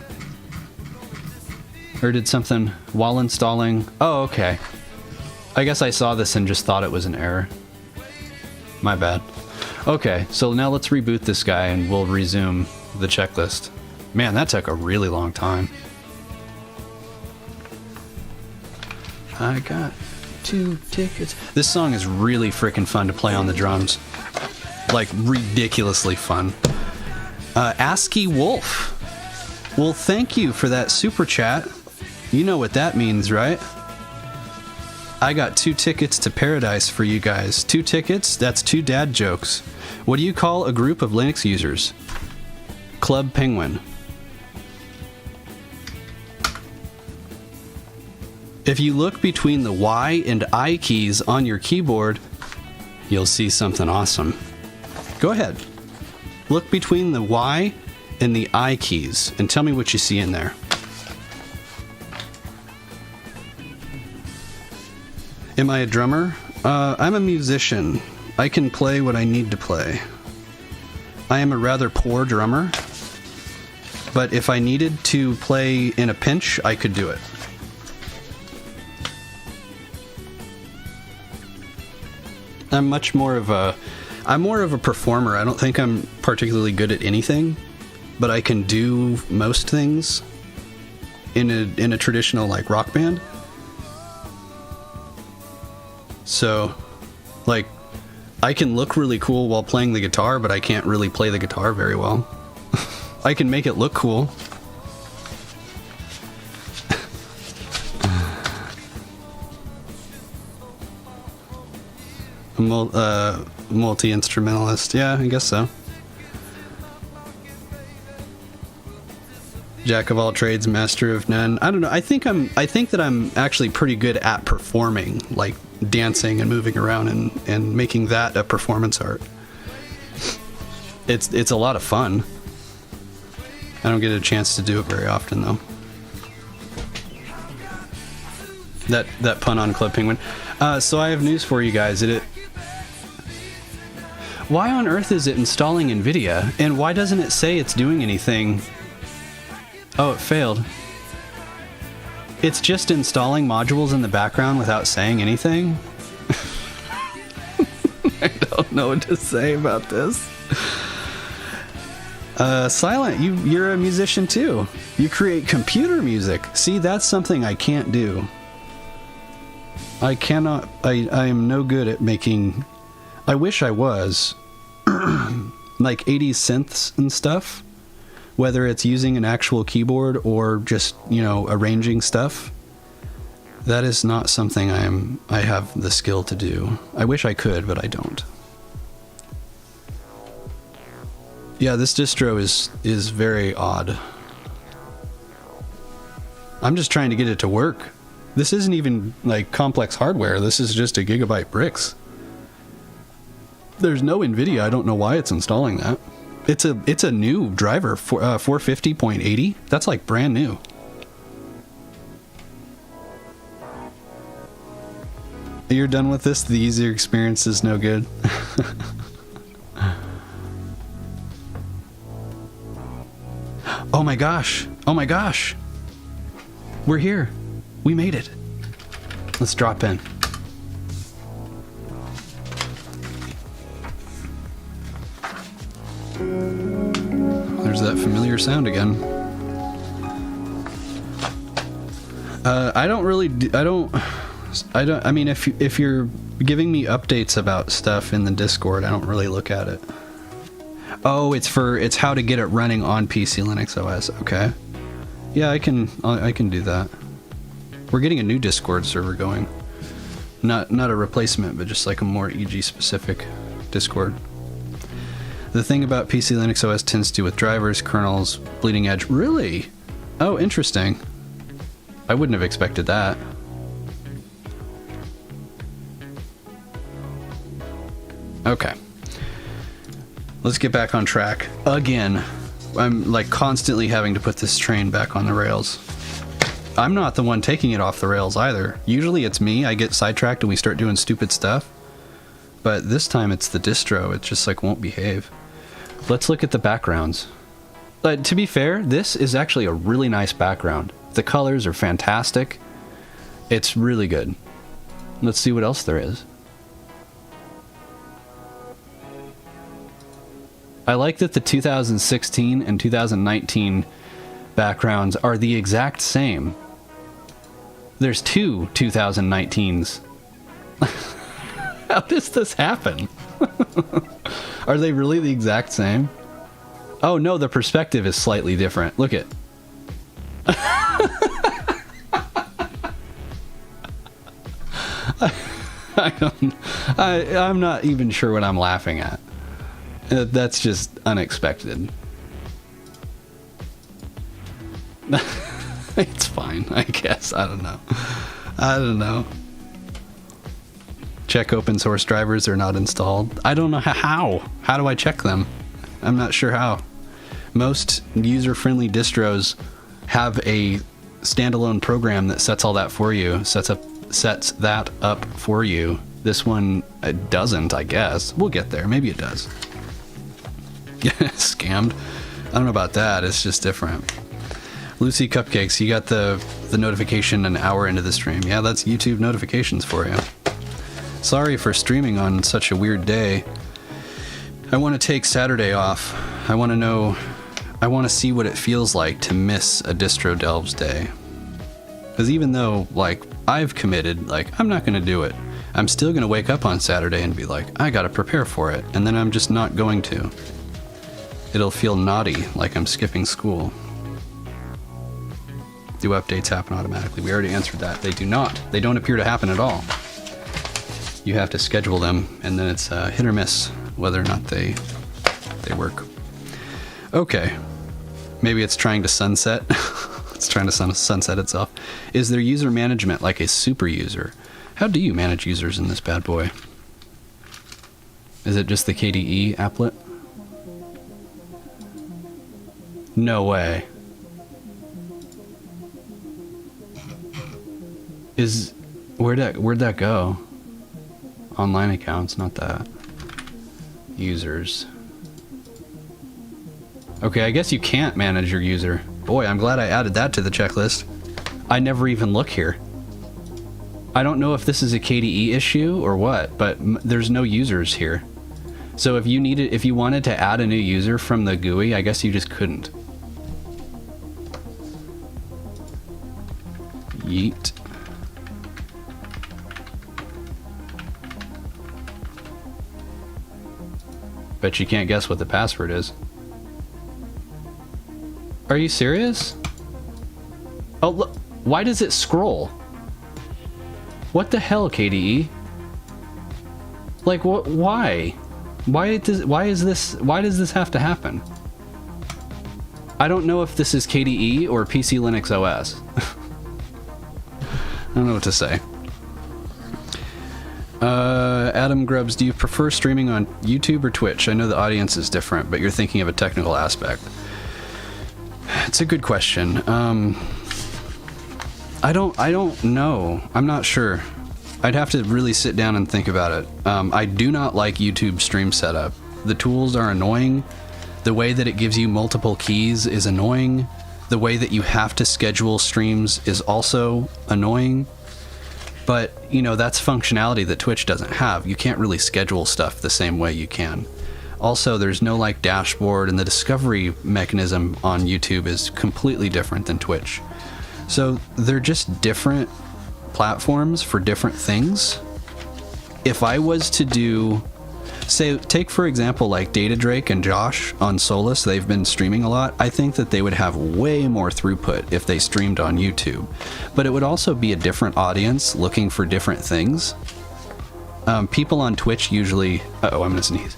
Or did something while installing? Oh, okay. I guess I saw this and just thought it was an error. My bad. Okay, so now let's reboot this guy and we'll resume the checklist. Man, that took a really long time. I got 2 tickets. This song is really freaking fun to play on the drums. Like, ridiculously fun. ASCII Wolf. Well, thank you for that super chat. You know what that means, right? I got 2 tickets to paradise for you guys. 2 tickets? That's 2 dad jokes. What do you call a group of Linux users? Club Penguin. If you look between the Y and I keys on your keyboard, you'll see something awesome. Go ahead. Look between the Y and the I keys and tell me what you see in there. Am I a drummer? I'm a musician. I can play what I need to play. I am a rather poor drummer, but if I needed to play in a pinch, I could do it. I'm more of a performer. I don't think I'm particularly good at anything, but I can do most things in a traditional like rock band. So, like, I can look really cool while playing the guitar, but I can't really play the guitar very well. I can make it look cool. Multi-instrumentalist. Yeah, I guess so. Jack of all trades, master of none. I don't know. I think that I'm actually pretty good at performing, like dancing and moving around and making that a performance art. It's a lot of fun. I don't get a chance to do it very often though. That pun on Club Penguin. So I have news for you guys. Why on earth is it installing NVIDIA? And why doesn't it say it's doing anything? Oh, it failed. It's just installing modules in the background without saying anything? I don't know what to say about this. Silent, you're a musician too. You create computer music. See, that's something I can't do. I cannot, I am no good at making, I wish I was, like 80s synths and stuff, whether it's using an actual keyboard or just, arranging stuff. That is not something I have the skill to do. I wish I could, but I don't. Yeah, this distro is very odd. I'm just trying to get it to work. This isn't even like complex hardware. This is just a gigabyte bricks. There's no NVIDIA. I don't know why it's installing that. It's a new driver for 450.80. That's like brand new. You're done with this? The user experience is no good. Oh my gosh. Oh my gosh. We're here. We made it. Let's drop in. There's that familiar sound again. I mean, if you're giving me updates about stuff in the Discord, I don't really look at it. Oh, it's how to get it running on PCLinuxOS. Okay. Yeah, I can do that. We're getting a new Discord server going. Not a replacement, but just like a more EG specific Discord. The thing about PCLinuxOS tends to do with drivers, kernels, bleeding edge. Really? Oh, interesting. I wouldn't have expected that. Okay. Let's get back on track. Again. I'm like constantly having to put this train back on the rails. I'm not the one taking it off the rails either. Usually it's me. I get sidetracked and we start doing stupid stuff. But this time it's the distro. It just like won't behave. Let's look at the backgrounds. To be fair, this is actually a really nice background. The colors are fantastic. It's really good. Let's see what else there is. I like that the 2016 and 2019 backgrounds are the exact same. There's two 2019s. How does this happen? Are they really the exact same? Oh no, the perspective is slightly different. Look it. I'm not even sure what I'm laughing at. That's just unexpected. It's fine, I guess. I don't know. Check open source drivers are not installed. I don't know how. How do I check them? I'm not sure how. Most user-friendly distros have a standalone program that sets all that for you, sets that up for you. This one doesn't, I guess. We'll get there. Maybe it does. Scammed. I don't know about that. It's just different. Lucy Cupcakes, you got the notification an hour into the stream. Yeah, that's YouTube notifications for you. Sorry for streaming on such a weird day. I want to take Saturday off. I want to see what it feels like to miss a Distro Delves day. Because even though, like, I've committed, like, I'm not going to do it, I'm still going to wake up on Saturday and be like, I got to prepare for it. And then I'm just not going to. It'll feel naughty, like I'm skipping school. Do updates happen automatically? We already answered that. They do not. They don't appear to happen at all. you have to schedule them, and then it's hit or miss whether or not they work. Okay, maybe it's trying to sunset. It's trying to sunset itself. Is there user management like a super user? How do you manage users in this bad boy? Is it just the KDE applet? No way. Where'd that go? Online accounts, not that. Users. Okay, I guess you can't manage your user. Boy, I'm glad I added that to the checklist. I never even look here. I don't know if this is a KDE issue or what, but there's no users here. So if you wanted to add a new user from the GUI, I guess you just couldn't. Yeet. Bet you can't guess what the password is. Are you serious? Oh, look. Why does it scroll? What the hell, KDE? Like, what? Why? Why does this have to happen? I don't know if this is KDE or PCLinuxOS. I don't know what to say. Adam Grubbs, do you prefer streaming on YouTube or Twitch? I know the audience is different, but you're thinking of a technical aspect. It's a good question. I don't know. I'm not sure. I'd have to really sit down and think about it. I do not like YouTube stream setup. The tools are annoying. The way that it gives you multiple keys is annoying. The way that you have to schedule streams is also annoying. But, you know, that's functionality that Twitch doesn't have. You can't really schedule stuff the same way you can. Also, there's no like dashboard, and the discovery mechanism on YouTube is completely different than Twitch. So they're just different platforms for different things. If I was to do, say, take for example like Data Drake and Josh on Solus, they've been streaming a lot. I think that they would have way more throughput if they streamed on YouTube. But it would also be a different audience looking for different things. People on Twitch usually... Uh-oh, I'm gonna sneeze.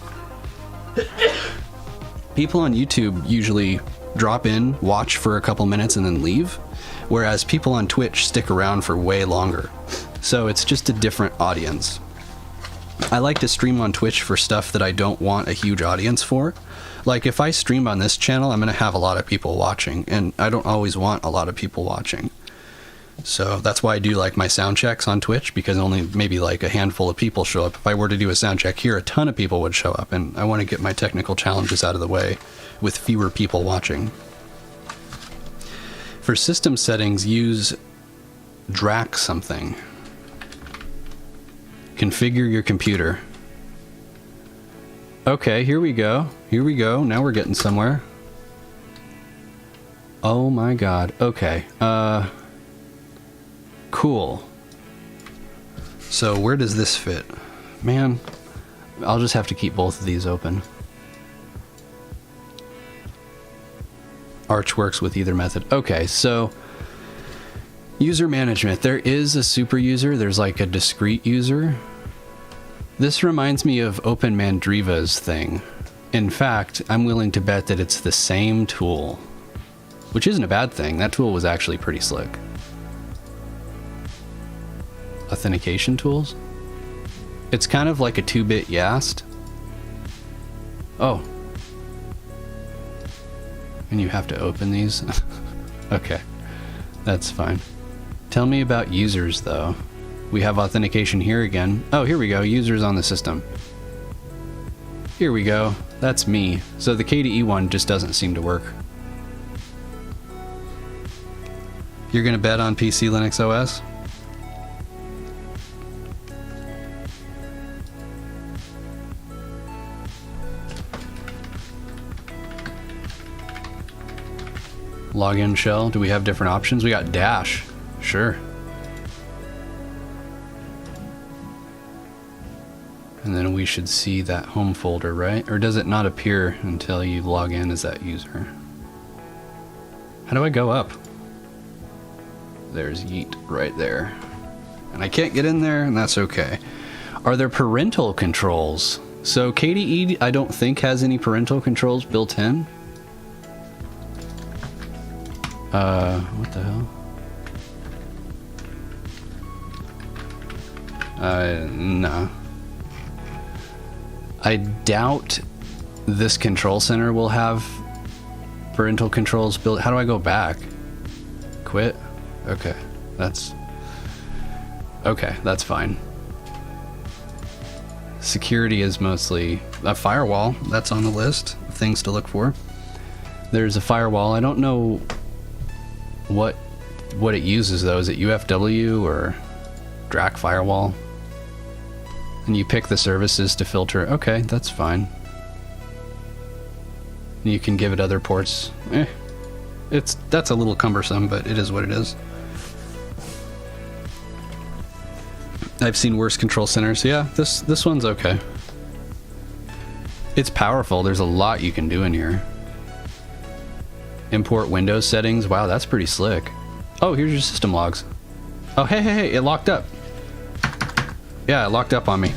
People on YouTube usually drop in, watch for a couple minutes, and then leave. Whereas people on Twitch stick around for way longer. So it's just a different audience. I like to stream on Twitch for stuff that I don't want a huge audience for. Like if I stream on this channel, I'm going to have a lot of people watching, and I don't always want a lot of people watching. So that's why I do like my sound checks on Twitch, because only maybe like a handful of people show up. If I were to do a sound check here, a ton of people would show up, and I want to get my technical challenges out of the way with fewer people watching. For system settings, use Drac something. Configure your computer. Okay, here we go. Here we go. Now we're getting somewhere. Oh my god. Okay. Cool. So where does this fit? Man, I'll just have to keep both of these open. Arch works with either method. Okay, so user management. There is a super user. There's like a discrete user. This reminds me of OpenMandriva's thing. In fact, I'm willing to bet that it's the same tool, which isn't a bad thing. That tool was actually pretty slick. Authentication tools? It's kind of like a 2-bit YAST. Oh. And you have to open these? Okay, that's fine. Tell me about users, though. We have authentication here again. Oh, here we go, users on the system. Here we go, that's me. So the KDE one just doesn't seem to work. You're gonna bet on PCLinuxOS? Login shell. Do we have different options? We got dash. Sure. And then we should see that home folder, right? Or does it not appear until you log in as that user? How do I go up? There's Yeet right there. And I can't get in there, and that's okay. Are there parental controls? So KDE, I don't think has any parental controls built in. What the hell? No. I doubt this control center will have parental controls built. How do I go back? Quit? Okay, that's fine. Security is mostly a firewall. That's on the list of things to look for. There's a firewall. I don't know what it uses though. Is it UFW or DRAC firewall? And you pick the services to filter. Okay, that's fine. You can give it other ports. That's a little cumbersome, but it is what it is. I've seen worse control centers. Yeah, this one's okay. It's powerful. There's a lot you can do in here. Import Windows settings. Wow, that's pretty slick. Oh, here's your system logs. Oh, hey, it locked up. Yeah, it locked up on me.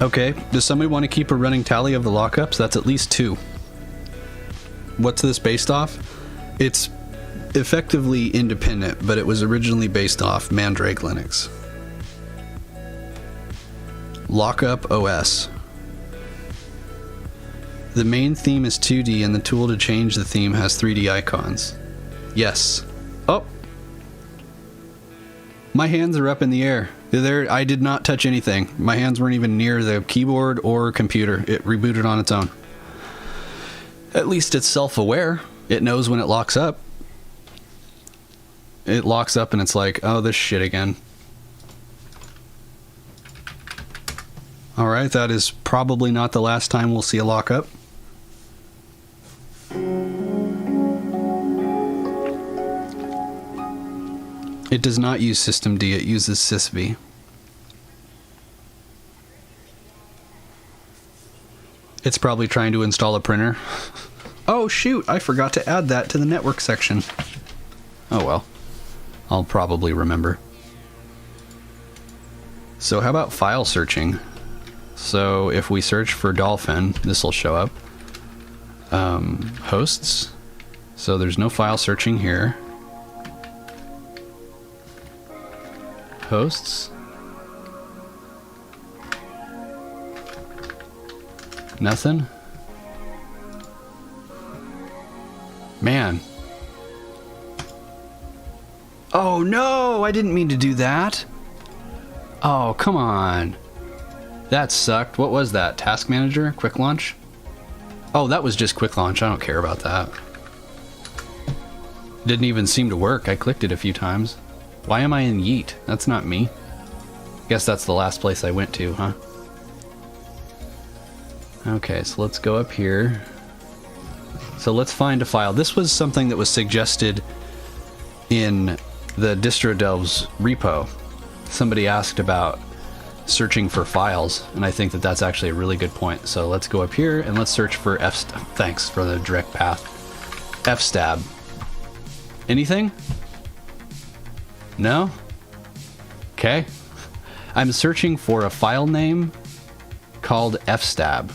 Okay, does somebody want to keep a running tally of the lockups? That's at least 2. What's this based off? It's effectively independent, but it was originally based off Mandrake Linux. Lockup OS. The main theme is 2D and the tool to change the theme has 3D icons. Yes. Oh! My hands are up in the air. I did not touch anything. My hands weren't even near the keyboard or computer. It rebooted on its own. At least it's self-aware. It knows when it locks up. It locks up and it's like, oh, this shit again. Alright, that is probably not the last time we'll see a lockup. It does not use systemd, it uses sysv. It's probably trying to install a printer. Oh shoot, I forgot to add that to the network section. Oh well, I'll probably remember. So how about file searching? So if we search for Dolphin, this will show up. Hosts. So there's no file searching here. Hosts. Nothing. Man. Oh no, I didn't mean to do that. Oh, come on. That sucked. What was that? Task Manager? Quick Launch? Oh, that was just Quick Launch. I don't care about that. Didn't even seem to work. I clicked it a few times. Why am I in Yeet? That's not me. Guess that's the last place I went to, huh? Okay, so let's go up here. So let's find a file. This was something that was suggested in the DistroDelves repo. Somebody asked about searching for files, and I think that that's actually a really good point. So let's go up here and let's search for thanks for the direct path. fstab. Anything? No? Okay. I'm searching for a file name called fstab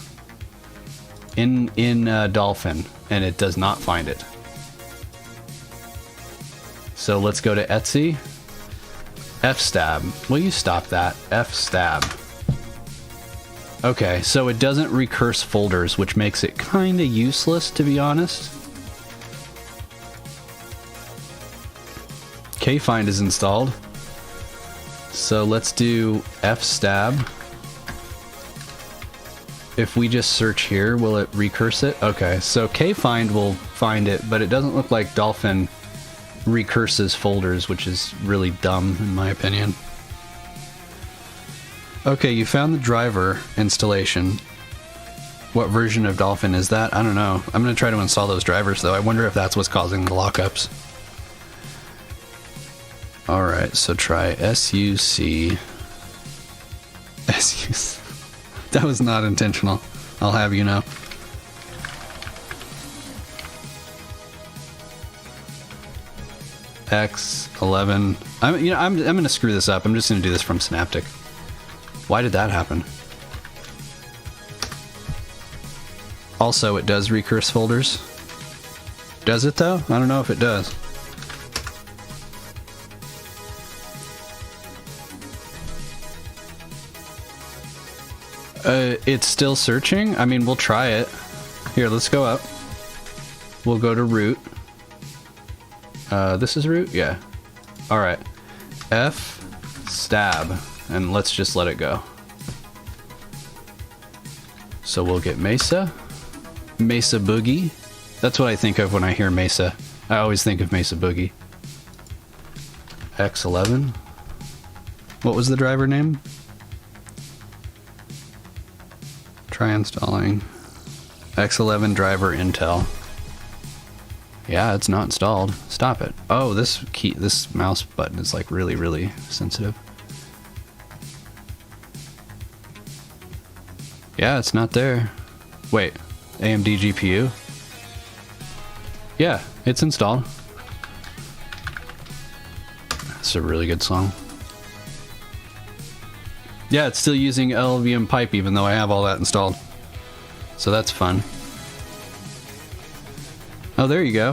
in Dolphin, and it does not find it. So let's go to Etsy. fstab. Will you stop that? fstab. Okay, so it doesn't recurse folders, which makes it kind of useless, to be honest. kfind is installed. So let's do fstab. If we just search here, will it recurse it? Okay, so kfind will find it, but it doesn't look like Dolphin recurses folders, which is really dumb in my opinion. Okay, you found the driver installation. What version of Dolphin is that? I don't know. I'm going to try to install those drivers though. I wonder if that's what's causing the lockups. Alright, so try suc. That was not intentional. I'll have you know. X11. I'm gonna screw this up. I'm just gonna do this from Synaptic. Why did that happen? Also, it does recurse folders. Does it though? I don't know if it does. It's still searching. I mean, we'll try it. Here, let's go up. We'll go to root. This is root? Yeah. Alright. F stab. And let's just let it go. So we'll get Mesa. Mesa Boogie. That's what I think of when I hear Mesa. I always think of Mesa Boogie. X11. What was the driver name? Try installing. X11 driver Intel. Yeah, it's not installed. Stop it. Oh, this mouse button is like really, really sensitive. Yeah, it's not there. Wait, AMD GPU? Yeah, it's installed. That's a really good song. Yeah, it's still using LLVM pipe even though I have all that installed. So that's fun. Oh, there you go.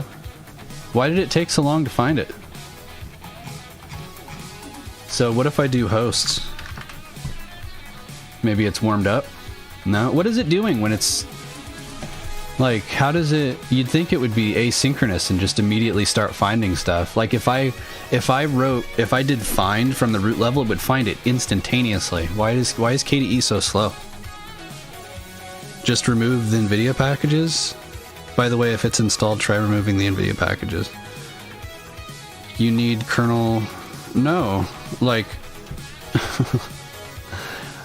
Why did it take so long to find it? So what if I do hosts? Maybe it's warmed up? No? What is it doing when it's... Like, how does it... You'd think it would be asynchronous and just immediately start finding stuff. Like, if I did find from the root level, it would find it instantaneously. Why is KDE so slow? Just remove the NVIDIA packages? By the way, if it's installed, try removing the NVIDIA packages. You need kernel... No. Like...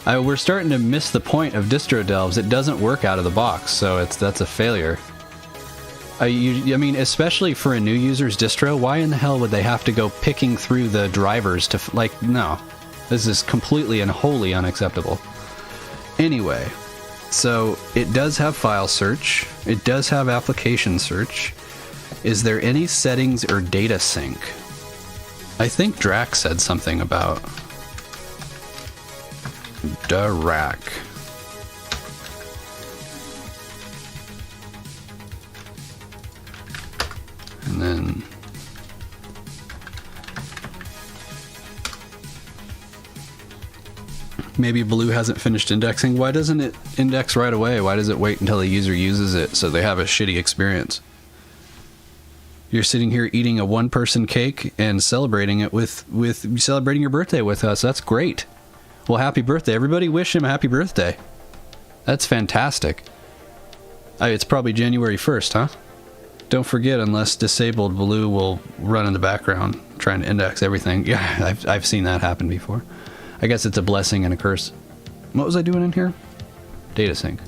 we're starting to miss the point of distro delves. It doesn't work out of the box, so that's a failure. I mean, especially for a new user's distro, why in the hell would they have to go picking through the drivers to... Like, no. This is completely and wholly unacceptable. Anyway... So, it does have file search. It does have application search. Is there any settings or data sync? I think Drac said something about... Drac. And then... Maybe Blue hasn't finished indexing. Why doesn't it index right away? Why does it wait until the user uses it so they have a shitty experience? You're sitting here eating a one-person cake and celebrating it with celebrating your birthday with us. That's great. Well, happy birthday. Everybody wish him a happy birthday. That's fantastic. It's probably January 1st, huh? Don't forget, unless disabled, Blue will run in the background trying to index everything. Yeah, I've seen that happen before. I guess it's a blessing and a curse. What was I doing in here? Data sync.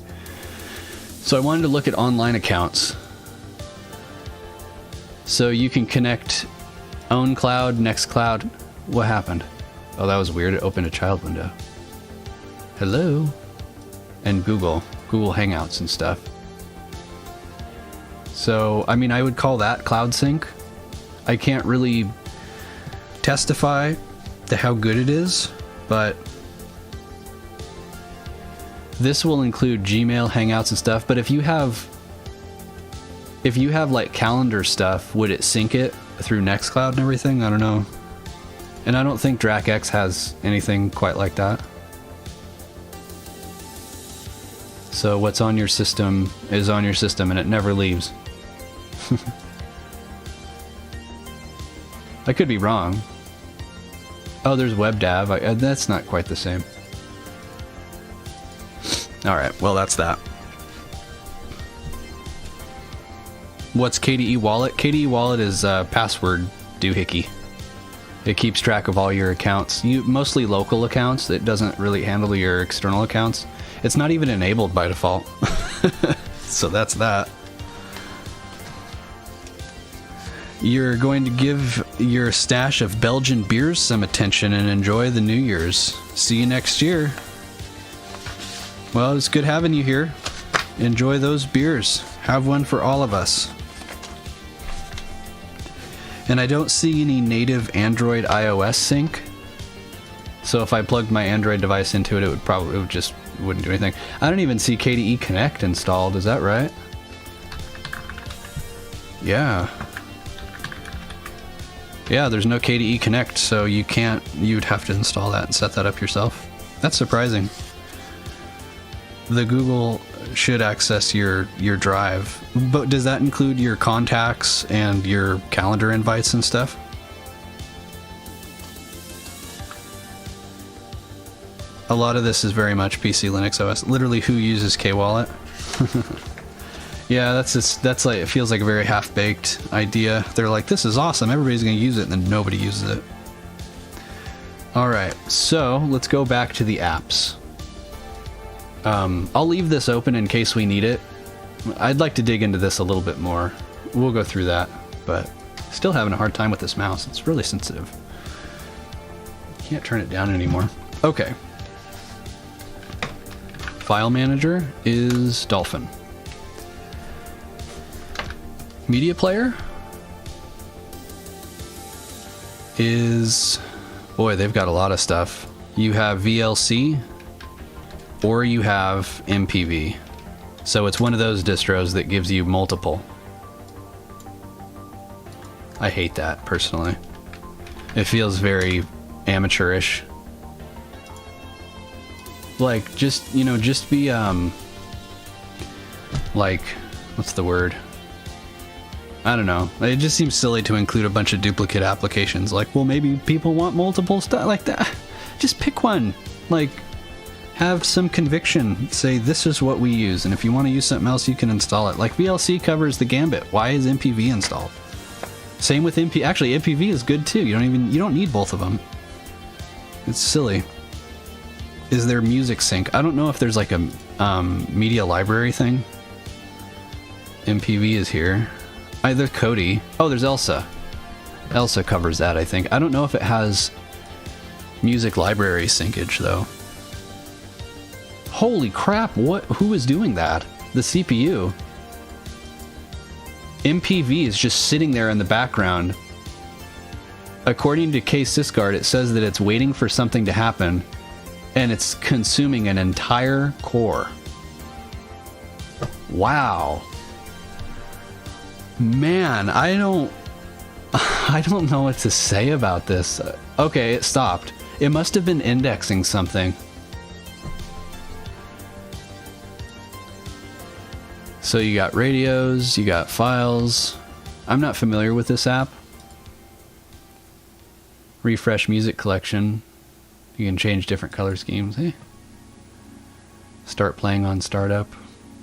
So I wanted to look at online accounts. So you can connect OwnCloud, NextCloud. What happened? Oh, that was weird. It opened a child window. Hello? And Google Hangouts and stuff. So, I mean, I would call that cloud sync. I can't really testify to how good it is, but this will include Gmail, Hangouts, and stuff. But if you have like calendar stuff, would it sync it through Nextcloud and everything? I don't know. And I don't think DracX has anything quite like that. So what's on your system is on your system, and it never leaves. I could be wrong. Oh, there's WebDAV. That's not quite the same. Alright, well, that's that. What's KDE Wallet? KDE Wallet is password doohickey. It keeps track of all your accounts. Mostly local accounts. It doesn't really handle your external accounts. It's not even enabled by default. So that's that. You're going to give your stash of Belgian beers some attention and enjoy the New Year's. See you next year. Well, it's good having you here. Enjoy those beers. Have one for all of us. And I don't see any native Android iOS sync. So if I plugged my Android device into it, wouldn't do anything. I don't even see KDE Connect installed, is that right? Yeah. Yeah, there's no KDE Connect, so you'd have to install that and set that up yourself. That's surprising. The Google should access your drive, but does that include your contacts and your calendar invites and stuff? A lot of this is very much PCLinuxOS. Literally, who uses K-Wallet? Yeah, that's like, it feels like a very half-baked idea. They're like, this is awesome, everybody's gonna use it, and then nobody uses it. Alright, so let's go back to the apps. I'll leave this open in case we need it. I'd like to dig into this a little bit more. We'll go through that, but still having a hard time with this mouse. It's really sensitive. Can't turn it down anymore. Okay. File manager is Dolphin. Media player is, boy, they've got a lot of stuff. You have VLC or you have MPV. So it's one of those distros that gives you multiple. I hate that personally. It feels very amateurish. Like, just be, like, what's the word? I don't know. It just seems silly to include a bunch of duplicate applications. Like, well, maybe people want multiple stuff like that. Just pick one. Like, have some conviction. Say, this is what we use, and if you want to use something else, you can install it. Like, VLC covers the gambit. Why is MPV installed? Same with MP. Actually, MPV is good too. You don't need both of them. It's silly. Is there music sync? I don't know if there's like a media library thing. MPV is here. There's Kodi. Oh, there's Elsa. Elsa covers that, I think. I don't know if it has music library syncage though. Holy crap! Who is doing that? The CPU. MPV is just sitting there in the background. According to KSysGuard, it says that it's waiting for something to happen, and it's consuming an entire core. Wow. Man, I don't know what to say about this. Okay, it stopped. It must have been indexing something. So you got radios, you got files. I'm not familiar with this app. Refresh music collection. You can change different color schemes. Hey. Start playing on startup.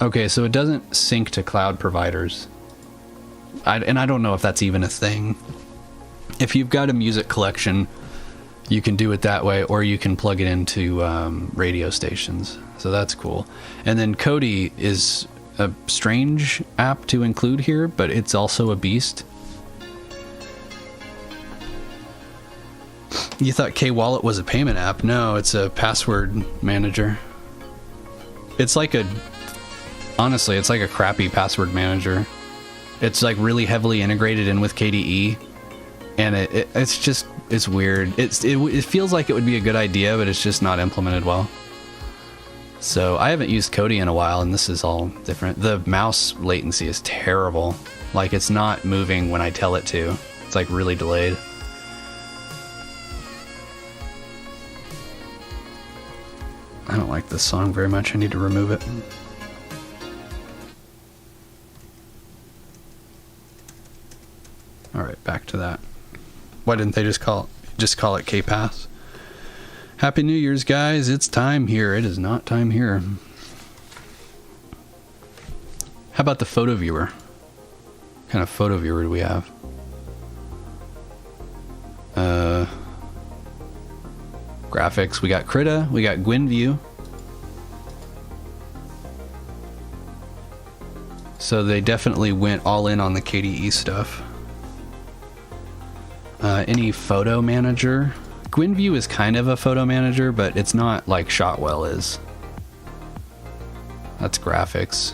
Okay, so it doesn't sync to cloud providers. And I don't know if that's even a thing. If you've got a music collection, you can do it that way, or you can plug it into radio stations. So that's cool. And then Kodi is a strange app to include here, but it's also a beast. You thought K-Wallet was a payment app? No, it's a password manager. It's like honestly, it's like a crappy password manager. It's like really heavily integrated in with KDE, and it's weird. It feels like it would be a good idea, but it's just not implemented well. So I haven't used Kodi in a while, and this is all different. The mouse latency is terrible. Like, it's not moving when I tell it to. It's like really delayed. I don't like this song very much. I need to remove it. All right, back to that. Why didn't they just call it K-Pass? Happy New Year's, guys. It's time here. It is not time here. How about the photo viewer? What kind of photo viewer do we have? Graphics. We got Krita. We got GwenView. So they definitely went all in on the KDE stuff. Any photo manager? GwenView is kind of a photo manager, but it's not like Shotwell is. That's graphics.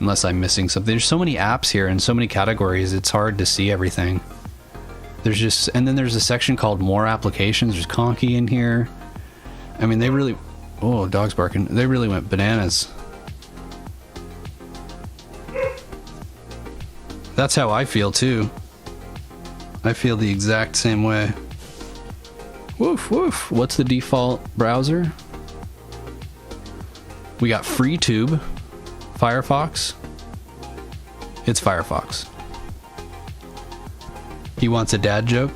Unless I'm missing something. There's so many apps here and so many categories, it's hard to see everything. There's just, and then there's a section called more applications. There's Conky in here. I mean, they really, oh, dog's barking. They really went bananas. That's how I feel too. I feel the exact same way. Woof, woof. What's the default browser? We got FreeTube, Firefox. It's Firefox. He wants a dad joke.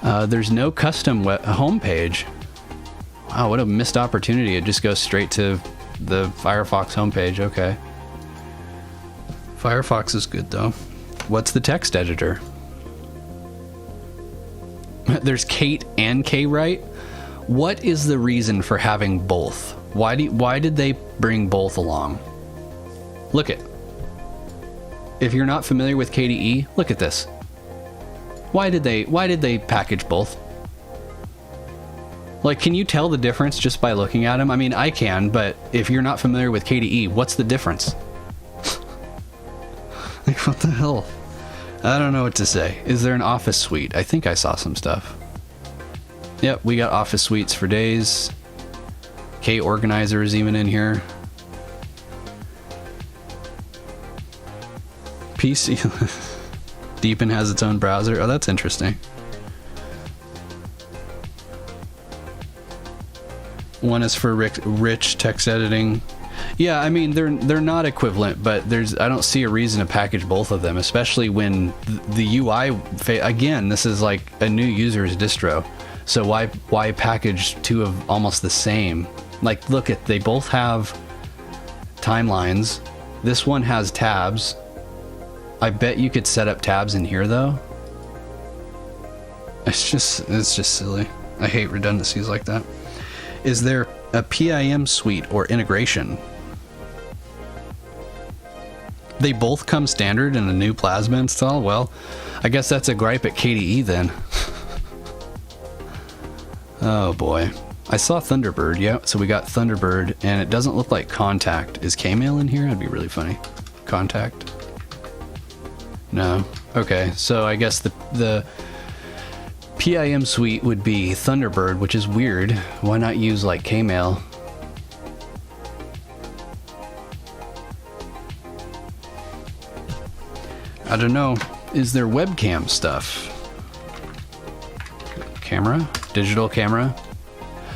There's no custom homepage. Wow, what a missed opportunity. It just goes straight to the Firefox homepage. Okay. Firefox is good though. What's the text editor? There's Kate and Kwrite. What is the reason for having both? Why did they bring both along? Look it. If you're not familiar with KDE, look at this. Why did they package both? Like, can you tell the difference just by looking at them? I mean, I can, but if you're not familiar with KDE, what's the difference? Like, what the hell? I don't know what to say. Is there an Office suite? I think I saw some stuff. Yep, we got Office suites for days. K-Organizer is even in here. PC. Deepin has its own browser. Oh, that's interesting. One is for rich text editing. Yeah, I mean they're not equivalent, but I don't see a reason to package both of them, especially when the UI again, this is like a new user's distro. So why package two of almost the same? Like, look at, they both have timelines. This one has tabs. I bet you could set up tabs in here though. It's just silly. I hate redundancies like that. Is there a PIM suite or integration? They both come standard in a new Plasma install? Well, I guess that's a gripe at KDE then. Oh boy. I saw Thunderbird, yeah, so we got Thunderbird, and it doesn't look like Contact. Is Kmail in here? That'd be really funny. Contact? No. Okay, so I guess the PIM suite would be Thunderbird, which is weird. Why not use like Kmail? I don't know. Is there webcam stuff? Camera? Digital camera?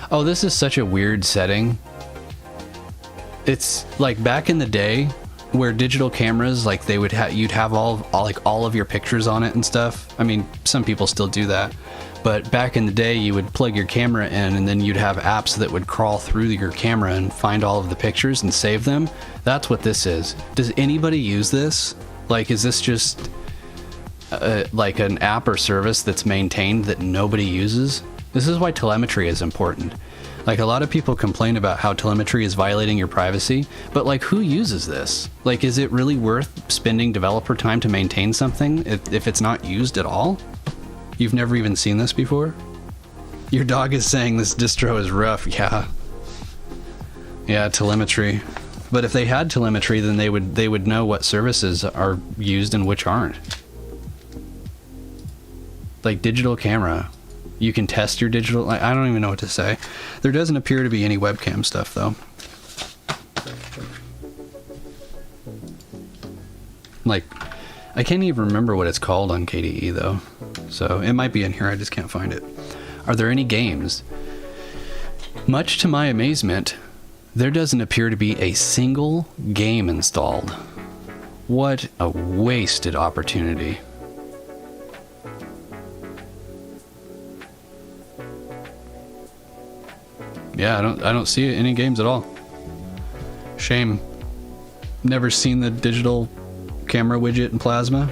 Oh, this is such a weird setting. It's like back in the day where digital cameras, like they would you'd have all of your pictures on it and stuff. I mean, some people still do that. But back in the day, you would plug your camera in and then you'd have apps that would crawl through your camera and find all of the pictures and save them. That's what this is. Does anybody use this? Like, is this just like an app or service that's maintained that nobody uses? This is why telemetry is important. Like, a lot of people complain about how telemetry is violating your privacy, but like, who uses this? Like, is it really worth spending developer time to maintain something if it's not used at all? You've never even seen this before? Your dog is saying this distro is rough. Yeah, telemetry. But if they had telemetry, then they would know what services are used and which aren't. Like digital camera. You can test your digital, I don't even know what to say. There doesn't appear to be any webcam stuff though. Like, I can't even remember what it's called on KDE though. So it might be in here, I just can't find it. Are there any games? Much to my amazement, there doesn't appear to be a single game installed. What a wasted opportunity. Yeah, I don't see any games at all. Shame. Never seen the digital camera widget in Plasma.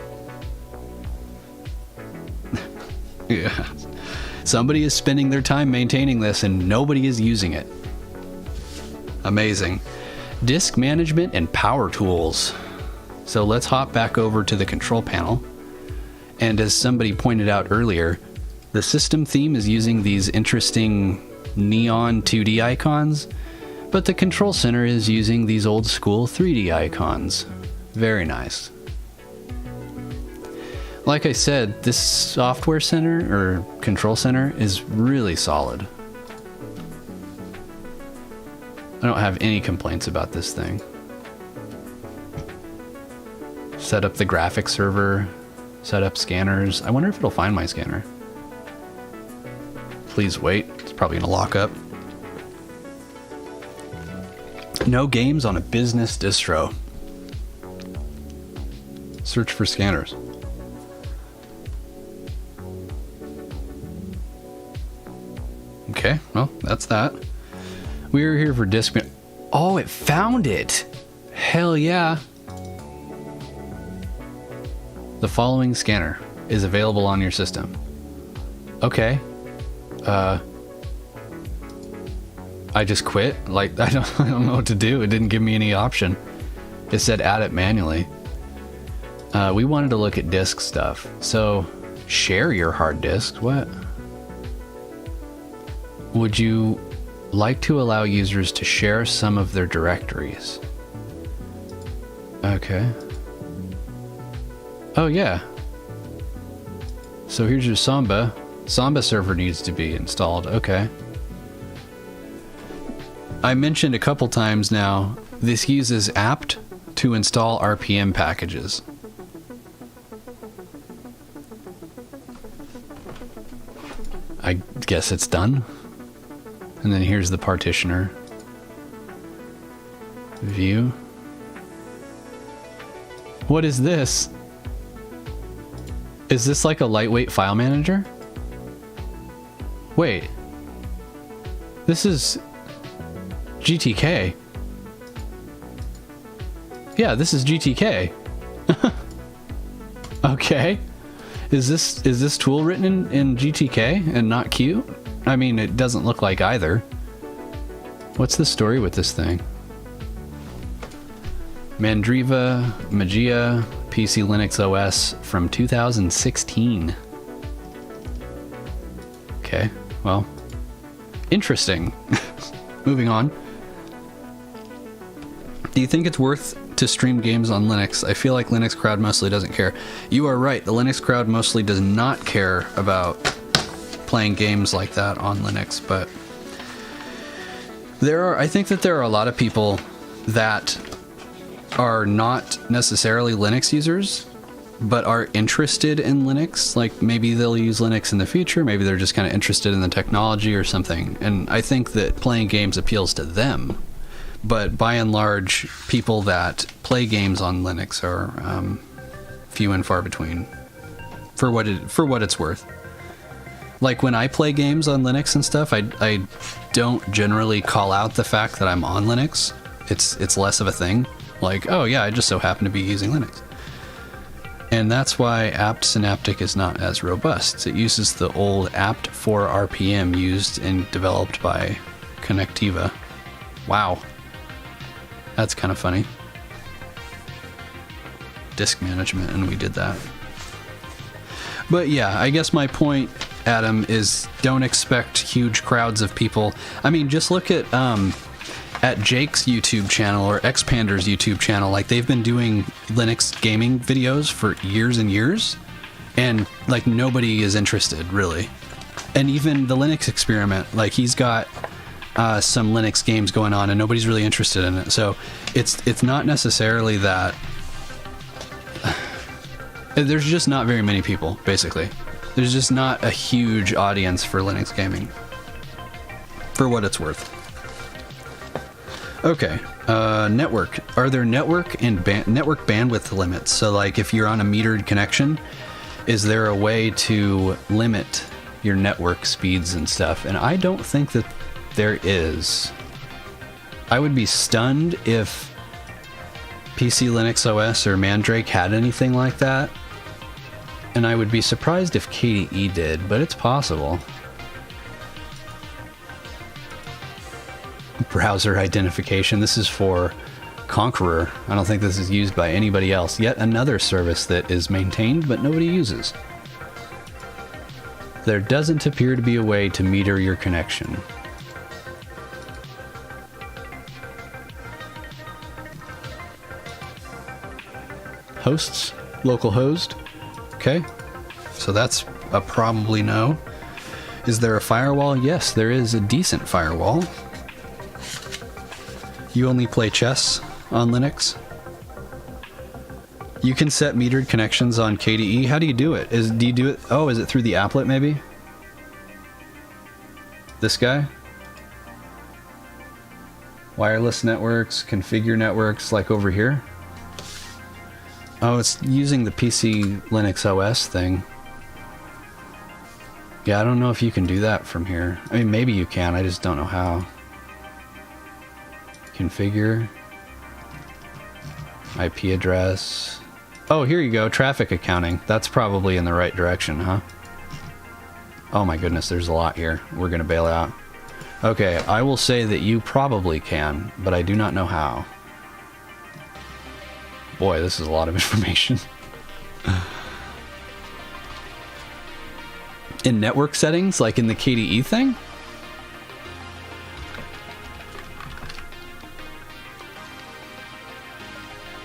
Yeah. Somebody is spending their time maintaining this and nobody is using it. Amazing. Disk management and power tools. So let's hop back over to the control panel. And as somebody pointed out earlier, the system theme is using these interesting neon 2D icons, but the control center is using these old school 3D icons. Very nice. Like I said, this software center or control center is really solid. I don't have any complaints about this thing. Set up the graphics server, set up scanners. I wonder if it'll find my scanner. Please wait, it's probably gonna lock up. No games on a business distro. Search for scanners. Okay, well, that's that. We were here for disk. Oh, it found it! Hell yeah! The following scanner is available on your system. Okay. I just quit. Like, I don't know what to do. It didn't give me any option. It said add it manually. We wanted to look at disk stuff. So, share your hard disk. What? Would you like to allow users to share some of their directories? Okay. Oh yeah. So here's your Samba. Samba server needs to be installed. Okay. I mentioned a couple times now, this uses apt to install RPM packages. I guess it's done. And then here's the partitioner. View. What is this? Is this like a lightweight file manager? Wait. This is GTK. Yeah, this is GTK. Okay. Is this tool written in GTK and not Q? I mean, it doesn't look like either. What's the story with this thing? Mandriva, Magia, PCLinuxOS from 2016. Okay, well, interesting. Moving on. Do you think it's worth to stream games on Linux? I feel like Linux crowd mostly doesn't care. You are right. The Linux crowd mostly does not care about playing games like that on Linux, but I think that there are a lot of people that are not necessarily Linux users, but are interested in Linux. Like maybe they'll use Linux in the future, maybe they're just kind of interested in the technology or something. And I think that playing games appeals to them. But by and large, people that play games on Linux are few and far between, for what it's worth. Like when I play games on Linux and stuff, I don't generally call out the fact that I'm on Linux. It's less of a thing. Like, oh yeah, I just so happen to be using Linux. And that's why apt synaptic is not as robust. It uses the old apt for RPM used and developed by Connectiva. Wow. That's kind of funny. Disk management, and we did that. But yeah, I guess my point, Adam, is don't expect huge crowds of people. I mean, just look at Jake's YouTube channel or Xpander's YouTube channel. Like, they've been doing Linux gaming videos for years and years, and like nobody is interested really. And even the Linux experiment, like he's got some Linux games going on and nobody's really interested in it. So it's not necessarily that there's just not very many people, basically. There's just not a huge audience for Linux gaming, for what it's worth. Okay, network. Are there network and network bandwidth limits? So like if you're on a metered connection, is there a way to limit your network speeds and stuff? And I don't think that there is. I would be stunned if PCLinuxOS or Mandrake had anything like that. And I would be surprised if KDE did, but it's possible. Browser identification. This is for Conqueror. I don't think this is used by anybody else. Yet another service that is maintained but nobody uses. There doesn't appear to be a way to meter your connection. hosts, local host. Okay, so that's a probably no. Is there a firewall? Yes, there is a decent firewall. You only play chess on Linux? You can set metered connections on KDE. How do you do it? Do you do it? Oh, is it through the applet maybe? This guy? Wireless networks, configure networks, like over here? Oh, it's using the PCLinuxOS thing. Yeah, I don't know if you can do that from here. I mean, maybe you can, I just don't know how. Configure. IP address. Oh, here you go, traffic accounting. That's probably in the right direction, huh? Oh my goodness, there's a lot here. We're gonna bail out. Okay, I will say that you probably can, but I do not know how. Boy, this is a lot of information. In network settings, like in the KDE thing?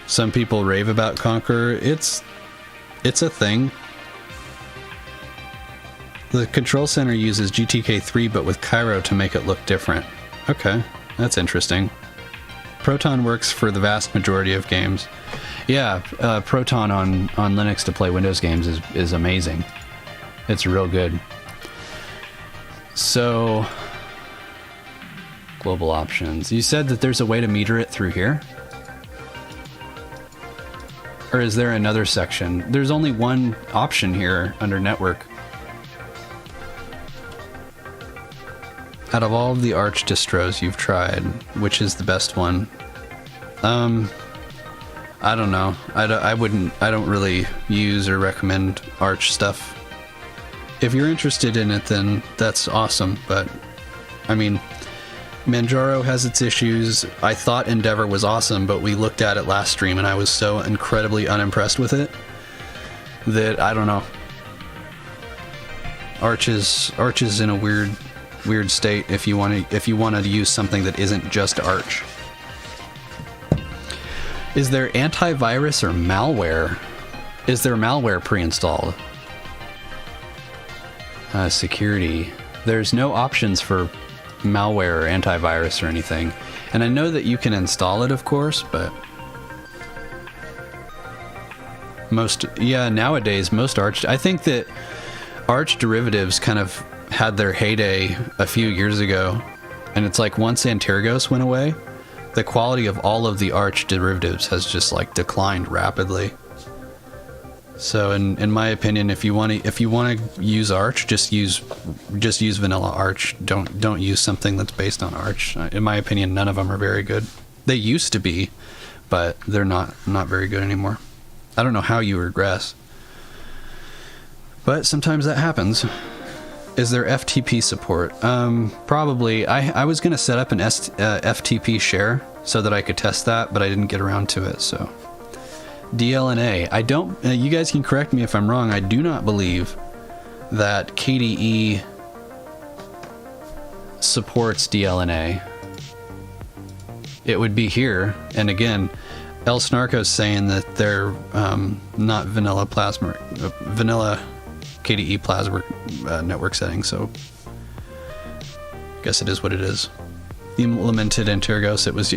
Some people rave about Conquer. It's a thing. The control center uses GTK3 but with Cairo to make it look different. Okay, that's interesting. Proton works for the vast majority of games. Yeah, Proton on Linux to play Windows games is amazing. It's real good. So, global options. You said that there's a way to meter it through here? Or is there another section? There's only one option here under network. Out of all of the Arch distros you've tried, which is the best one? I don't know. I don't really use or recommend Arch stuff. If you're interested in it, then that's awesome. But, I mean, Manjaro has its issues. I thought Endeavor was awesome, but we looked at it last stream and I was so incredibly unimpressed with it that I don't know. Arch is in a weird state if you want to use something that isn't just Arch. Is there antivirus or malware? Is there malware pre-installed? Security. There's no options for malware or antivirus or anything. And I know that you can install it, of course, but nowadays most Arch, I think that Arch derivatives kind of had their heyday a few years ago, and it's like once Antergos went away, the quality of all of the Arch derivatives has just like declined rapidly. So in my opinion, if you want to use Arch, just use vanilla Arch. Don't use something that's based on Arch. In my opinion, none of them are very good. They used to be, but they're not very good anymore. I don't know how you regress, but sometimes that happens. Is there FTP support? Probably. I was going to set up an FTP share so that I could test that, but I didn't get around to it. So DLNA. I don't. You guys can correct me if I'm wrong. I do not believe that KDE supports DLNA. It would be here, and again, El Snarko's saying that they're not vanilla KDE Plasma network settings, so I guess it is what it is. The implemented Antergos, it was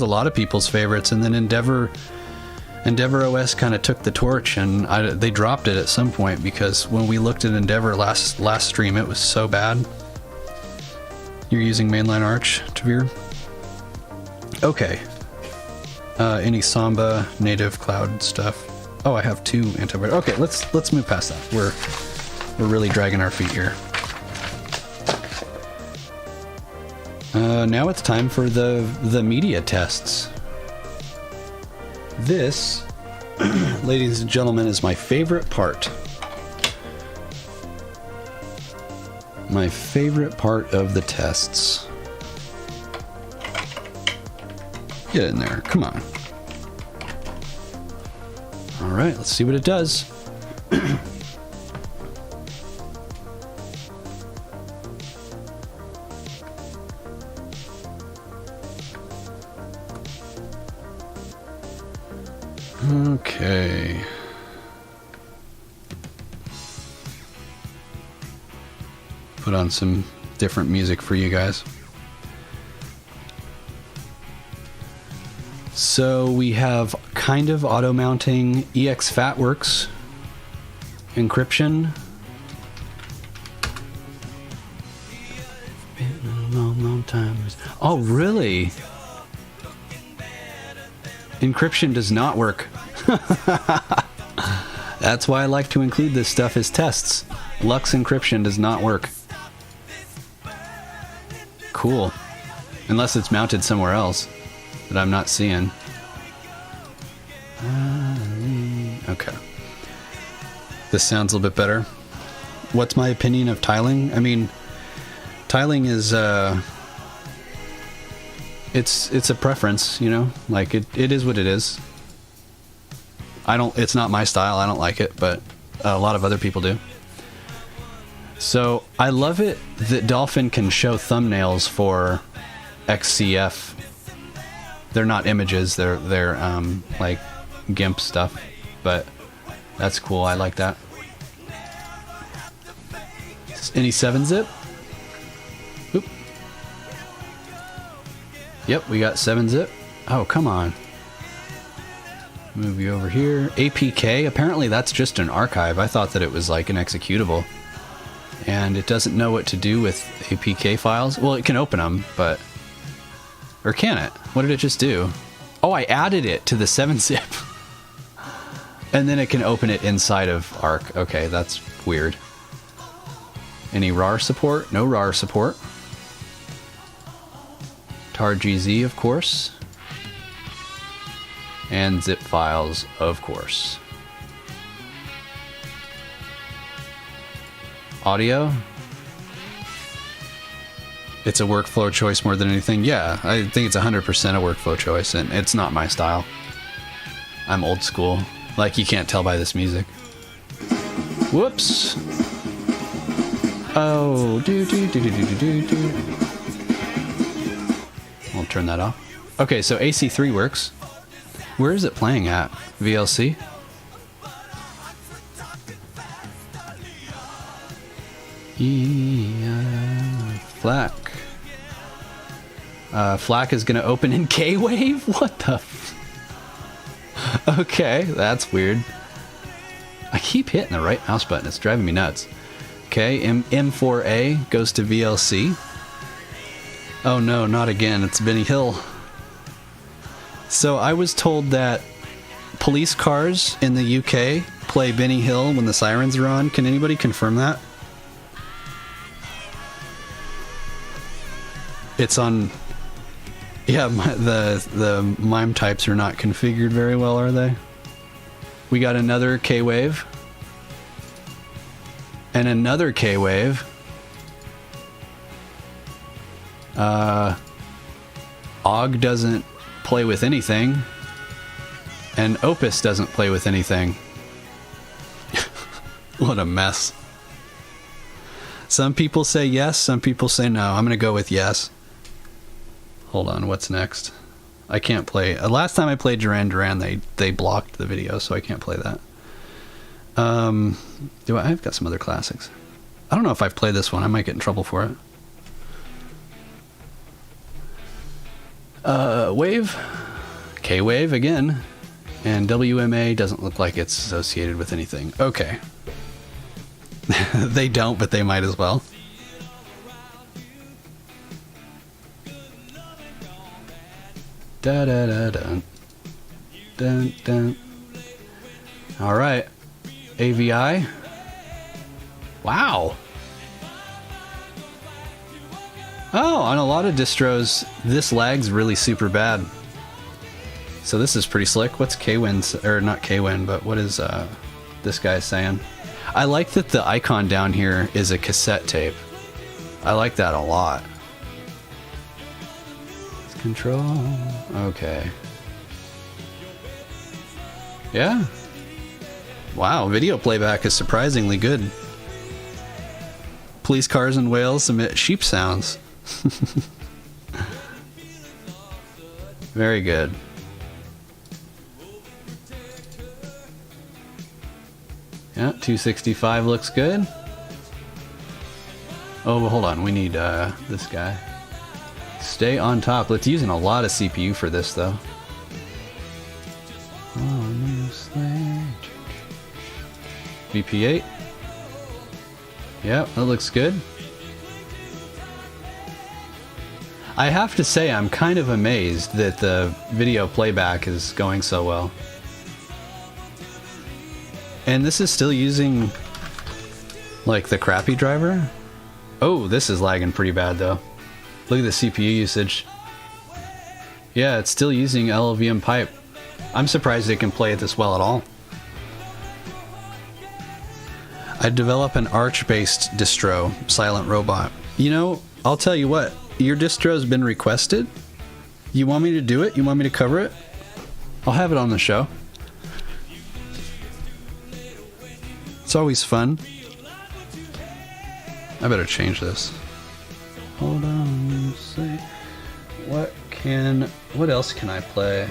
a lot of people's favorites, and then Endeavor OS kind of took the torch, and they dropped it at some point because when we looked at Endeavor last stream, it was so bad. You're using mainline Arch, Tavir? Okay. Any Samba native cloud stuff? Oh, I have two antivirus. Okay, let's move past that. We're really dragging our feet here. Now it's time for the media tests. This, ladies and gentlemen, is my favorite part. My favorite part of the tests. Get in there, come on. All right, let's see what it does. Okay. Put on some different music for you guys. So we have kind of auto-mounting EXFAT works. Encryption. Long time. Oh, really? Encryption does not work. That's why I like to include this stuff as tests. Lux encryption does not work. Cool. Unless it's mounted somewhere else that I'm not seeing. Okay. This sounds a little bit better. What's my opinion of tiling? I mean, tiling is it's a preference, you know? Like it is what it is. It's not my style, I don't like it, but a lot of other people do. So I love it that Dolphin can show thumbnails for XCF. They're not images, they're like GIMP stuff, but that's cool. I like that. Any 7-zip? Oop. Yep, we got 7-zip. Oh, come on. Move you over here. APK, apparently that's just an archive. I thought that it was like an executable. And it doesn't know what to do with APK files. Well, it can open them, but... Or can it? What did it just do? Oh, I added it to the 7-zip. And then it can open it inside of Arc. Okay, that's weird. Any RAR support? No RAR support. tar.gz, of course. And zip files, of course. Audio. It's a workflow choice more than anything. Yeah, I think it's 100% a workflow choice, and it's not my style. I'm old school. Like, you can't tell by this music. Whoops. Oh, I'll turn that off. Okay, so AC3 works. Where is it playing at? VLC? Yeah, FLAC. FLAC is going to open in K-Wave? What the Okay, that's weird. I keep hitting the right mouse button. It's driving me nuts. Okay, M4A goes to VLC. Oh no, not again. It's Benny Hill. So I was told that police cars in the UK play Benny Hill when the sirens are on. Can anybody confirm that? It's on... Yeah, the MIME types are not configured very well, are they? We got another K-Wave. And another K-Wave. OG doesn't play with anything. And Opus doesn't play with anything. What a mess. Some people say yes, some people say no. I'm going to go with yes. Hold on, what's next? I can't play. Last time I played Duran Duran, they blocked the video, so I can't play that. I've got some other classics. I don't know if I've played this one. I might get in trouble for it. Wave. K-Wave again. And WMA doesn't look like it's associated with anything. Okay. They don't, but they might as well. Da da da dun. Dun dun. Alright. AVI. Wow. Oh, on a lot of distros, this lag's really super bad. So this is pretty slick. What's Kwin, or not Kwin, but what is this guy saying? I like that the icon down here is a cassette tape. I like that a lot. Control. Okay. Yeah. Wow, video playback is surprisingly good. Police cars in Wales emit sheep sounds. Very good. Yeah, 265 looks good. Oh, well, hold on. We need this guy. Stay on top. It's using a lot of CPU for this, though. VP8. Yep, that looks good. I have to say, I'm kind of amazed that the video playback is going so well. And this is still using, like, the crappy driver? Oh, this is lagging pretty bad, though. Look at the CPU usage. Yeah, it's still using LLVM pipe. I'm surprised it can play it this well at all. I develop an Arch-based distro, Silent Robot. You know, I'll tell you what, your distro's been requested. You want me to do it? You want me to cover it? I'll have it on the show. It's always fun. I better change this. Hold on, let's see. What else can I play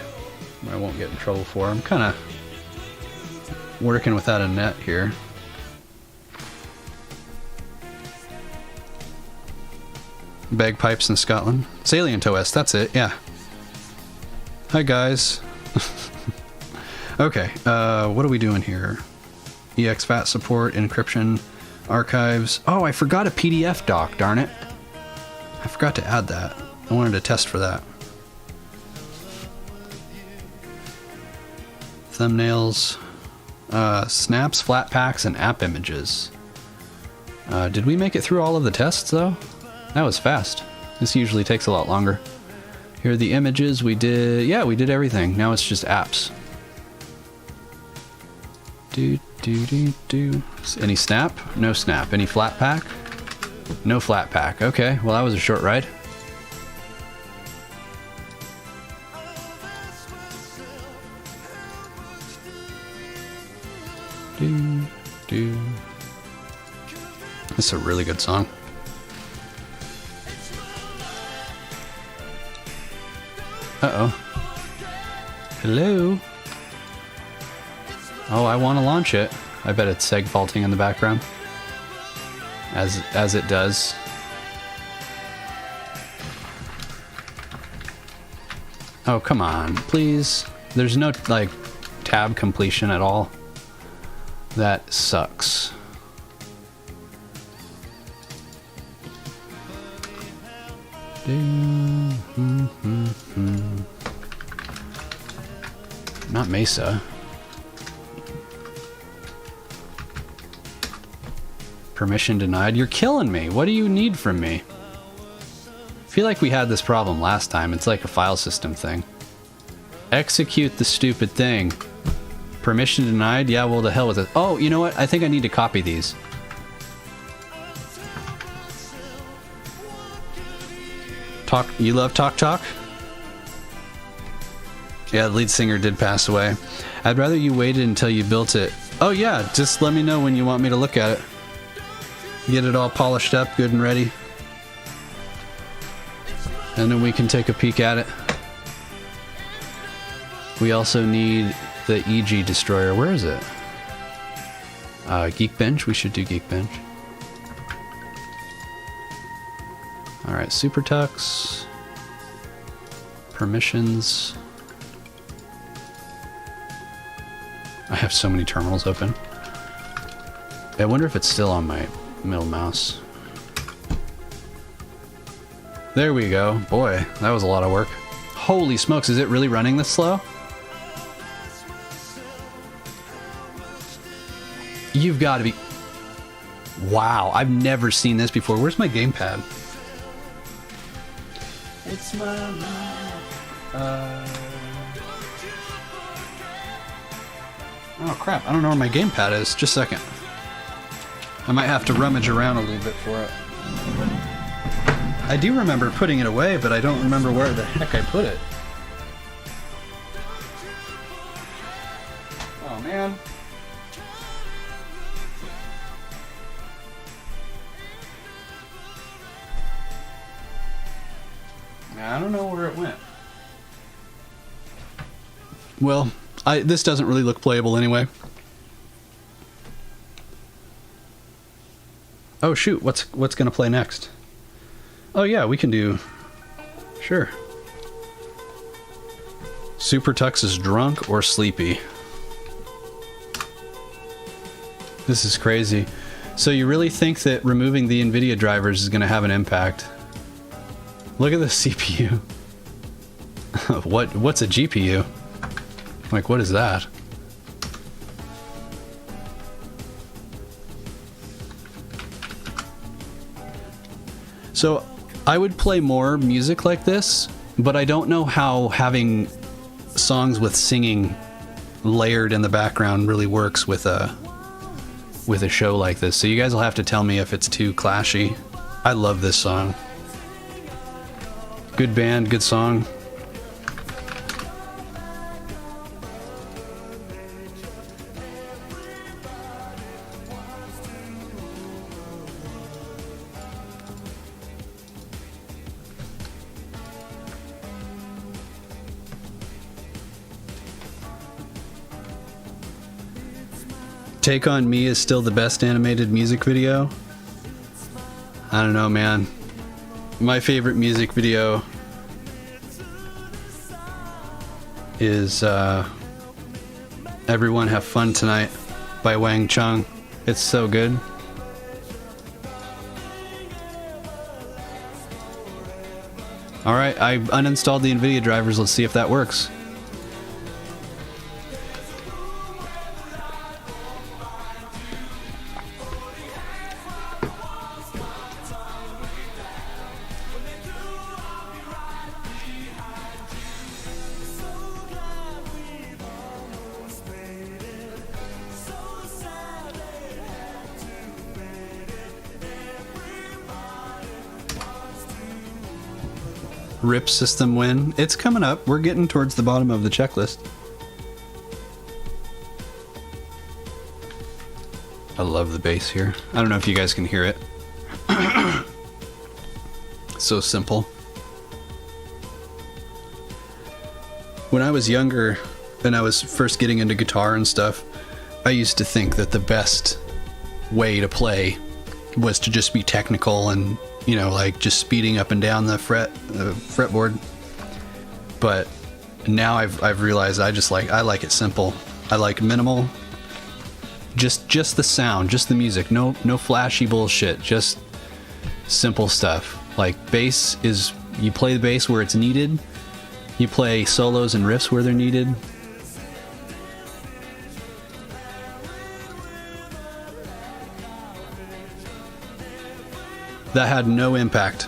I won't get in trouble for? I'm kind of working without a net here. Bagpipes in Scotland. SalientOS, that's it, yeah. Hi guys. Okay, what are we doing here? exFAT support, encryption, archives. Oh, I forgot a PDF doc, darn it. I forgot to add that. I wanted to test for that. Thumbnails, snaps, Flatpaks, and AppImages. Did we make it through all of the tests, though? That was fast. This usually takes a lot longer. Here are the images. We did... Yeah, we did everything. Now it's just apps. Any snap? No snap. Any Flatpak? No Flatpak. Okay, well that was a short ride. This is a really good song. Uh-oh. Hello? Oh, I want to launch it. I bet it's seg faulting in the background. As it does. Oh, come on, please. There's no, like, tab completion at all. That sucks. Not Mesa. Permission denied. You're killing me. What do you need from me? I feel like we had this problem last time. It's like a file system thing. Execute the stupid thing. Permission denied? Yeah, well, the hell with it. Oh, you know what? I think I need to copy these. Talk. You love Talk Talk? Yeah, the lead singer did pass away. I'd rather you waited until you built it. Oh yeah, just let me know when you want me to look at it. Get it all polished up, good and ready. And then we can take a peek at it. We also need the EG Destroyer. Where is it? Geekbench. We should do Geekbench. Alright, SuperTux. Permissions. I have so many terminals open. I wonder if it's still on my middle mouse. There we go. Boy, that was a lot of work. Holy smokes, is it really running this slow? You've got to be... Wow, I've never seen this before. Where's my gamepad? It's my... Oh crap, I don't know where my gamepad is. Just a second. I might have to rummage around a little bit for it. I do remember putting it away, but I don't remember where the heck I put it. Oh man. I don't know where it went. Well, this doesn't really look playable anyway. Oh shoot, what's gonna play next? Oh yeah, we can do... Sure. SuperTux is drunk or sleepy. This is crazy. So you really think that removing the NVIDIA drivers is gonna have an impact? Look at the CPU. What's a GPU? Like, what is that? So I would play more music like this, but I don't know how having songs with singing layered in the background really works with a show like this. So you guys will have to tell me if it's too clashy. I love this song. Good band, good song. Take On Me is still the best animated music video. I don't know, man. My favorite music video is Everyone Have Fun Tonight by Wang Chung. It's so good. Alright, I uninstalled the NVIDIA drivers. Let's see if that works. RIP system win. It's coming up. We're getting towards the bottom of the checklist. I love the bass here. I don't know if you guys can hear it. So simple. When I was younger and I was first getting into guitar and stuff, I used to think that the best way to play was to just be technical and, you know, like just speeding up and down the fretboard. But now I've realized I like it simple. I like minimal. Just the sound, just the music. No flashy bullshit. Just simple stuff. Like bass is, you play the bass where it's needed. You play solos and riffs where they're needed. That had no impact.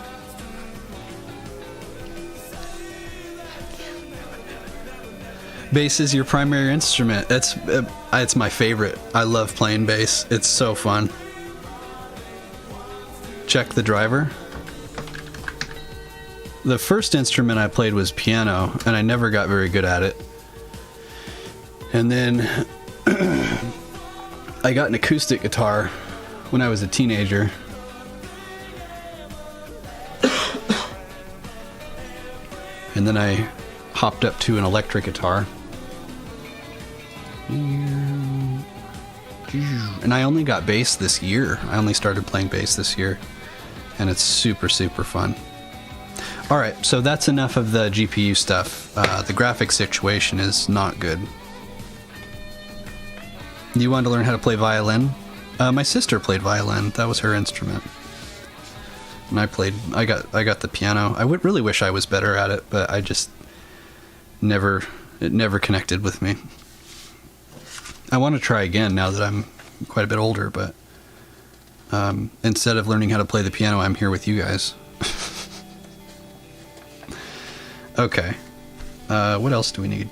Bass is your primary instrument. It's my favorite. I love playing bass. It's so fun. Check the driver. The first instrument I played was piano, and I never got very good at it. And then I got an acoustic guitar when I was a teenager. And then I hopped up to an electric guitar. And I only got bass this year. I only started playing bass this year. And it's super, super fun. Alright, so that's enough of the GPU stuff. The graphics situation is not good. You wanted to learn how to play violin? My sister played violin. That was her instrument. And I got the piano. I would really wish I was better at it, but I just it never connected with me. I want to try again now that I'm quite a bit older, but instead of learning how to play the piano, I'm here with you guys. Okay. What else do we need?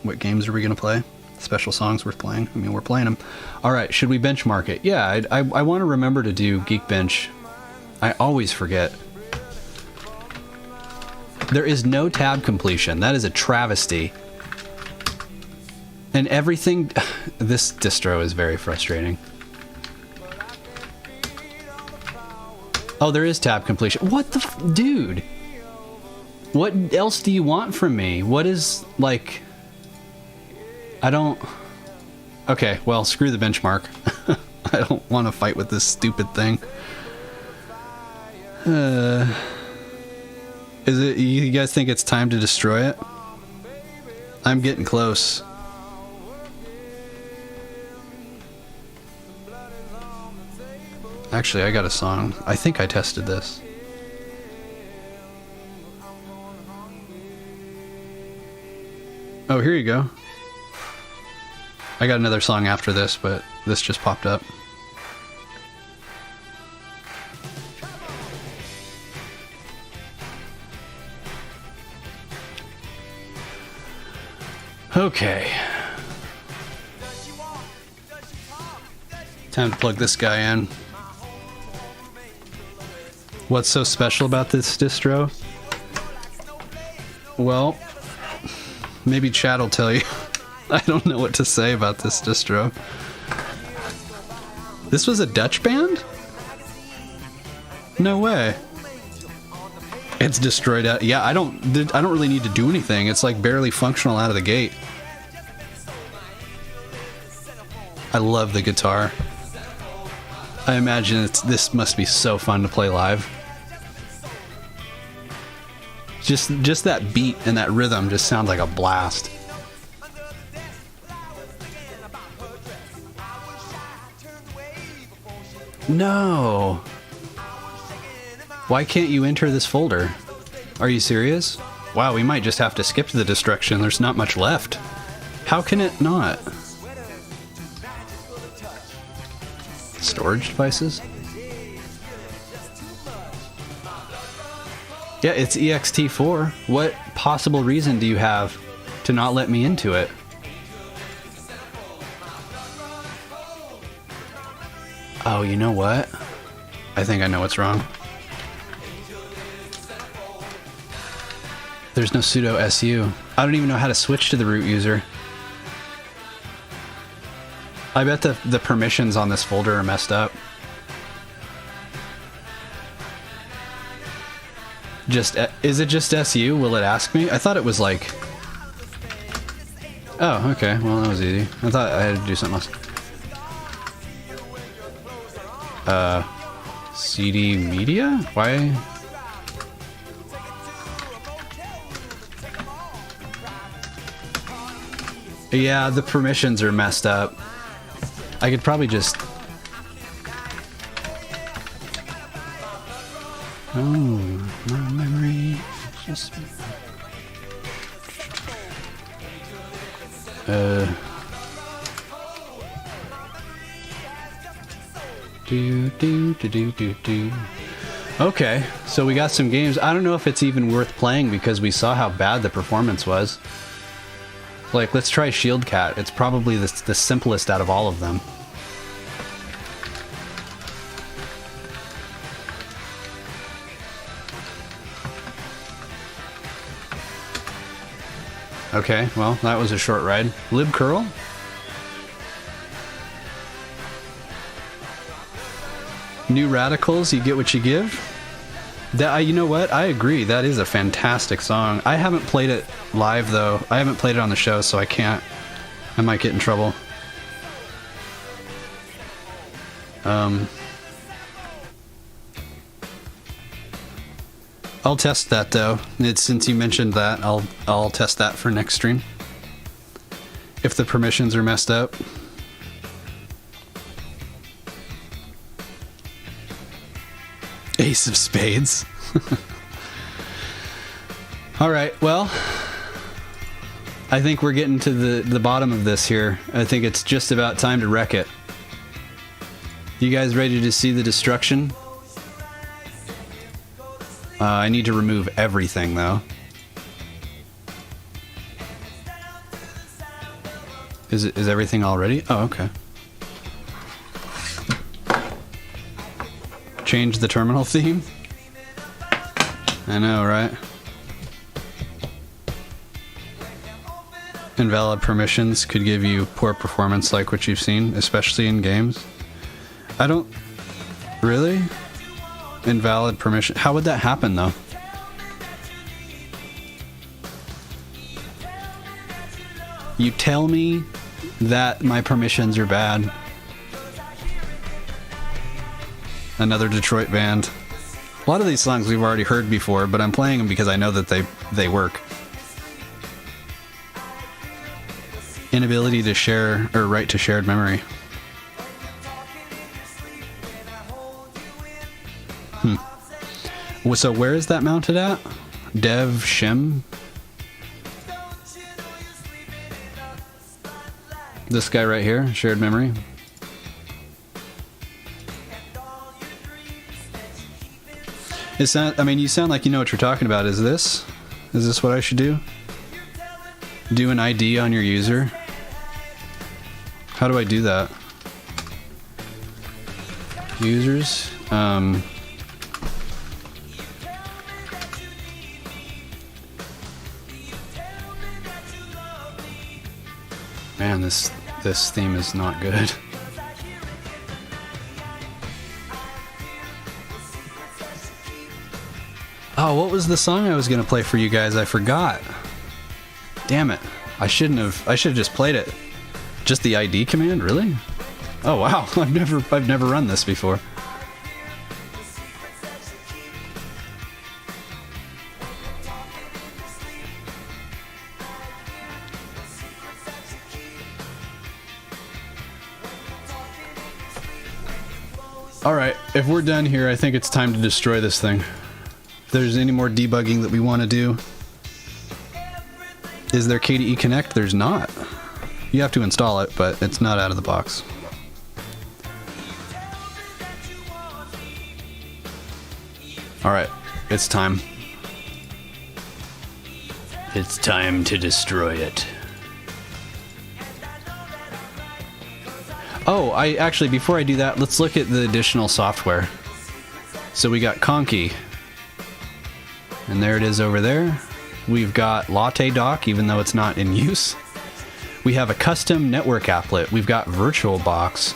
What games are we going to play? Special songs worth playing? I mean, we're playing them. All right, should we benchmark it? Yeah, I want to remember to do Geekbench. I always forget. There is no tab completion. That is a travesty. And everything... This distro is very frustrating. Oh, there is tab completion. What the... Dude! What else do you want from me? What is, like... I don't... Okay, well, screw the benchmark. I don't want to fight with this stupid thing. Is it? You guys think it's time to destroy it? I'm getting close. Actually, I got a song. I think I tested this. Oh, here you go. I got another song after this, but this just popped up. Okay. Time to plug this guy in. What's so special about this distro? Well, maybe Chad will tell you. I don't know what to say about this distro. This was a Dutch band? No way. It's destroyed out. Yeah, I don't really need to do anything. It's like barely functional out of the gate. I love the guitar. I imagine this must be so fun to play live. Just that beat and that rhythm just sounds like a blast. No. Why can't you enter this folder? Are you serious? Wow, we might just have to skip to the destruction. There's not much left. How can it not? Storage devices? Yeah, it's ext4. What possible reason do you have to not let me into it? Oh, you know what? I think I know what's wrong. There's no sudo su. I don't even know how to switch to the root user. I bet the permissions on this folder are messed up. Is it just su? Will it ask me? I thought it was like... Oh, okay. Well, that was easy. I thought I had to do something else. CD media? Why? Yeah, the permissions are messed up. I could probably just... Oh, my memory just... Do. Okay, so we got some games. I don't know if it's even worth playing because we saw how bad the performance was. Like, let's try ShieldCat. It's probably the simplest out of all of them. Okay, well, that was a short ride. libcurl? New Radicals, you get what you give? You know what? I agree. That is a fantastic song. I haven't played it live, though. I haven't played it on the show, so I can't. I might get in trouble. I'll test that, though. Since you mentioned that, I'll test that for next stream. If the permissions are messed up. Ace of Spades. Alright, well, I think we're getting to the bottom of this here. I think it's just about time to wreck it. You guys ready to see the destruction? I need to remove everything, though. Is everything all ready? Oh, okay. Change the terminal theme? I know, right? Invalid permissions could give you poor performance like what you've seen, especially in games. I don't... Really? Invalid permission. How would that happen, though? You tell me that my permissions are bad. Another Detroit band. A lot of these songs we've already heard before, but I'm playing them because I know that they work. Inability to share or write to shared memory. So where is that mounted at? Dev Shim? This guy right here, shared memory. You sound like you know what you're talking about. Is this what I should do? Do an ID on your user? How do I do that? Users? Man, this theme is not good. Oh, what was the song I was gonna play for you guys? I forgot. Damn it. I should have just played it. Just the ID command, really? Oh wow, I've never run this before. Alright, if we're done here, I think it's time to destroy this thing. If there's any more debugging that we want to do. Is there KDE Connect? There's not. You have to install it, but it's not out of the box. Alright, it's time. It's time to destroy it. Oh, before I do that, let's look at the additional software. So we got Conky. And there it is over there. We've got Latte Dock, even though it's not in use. We have a custom network applet. We've got VirtualBox.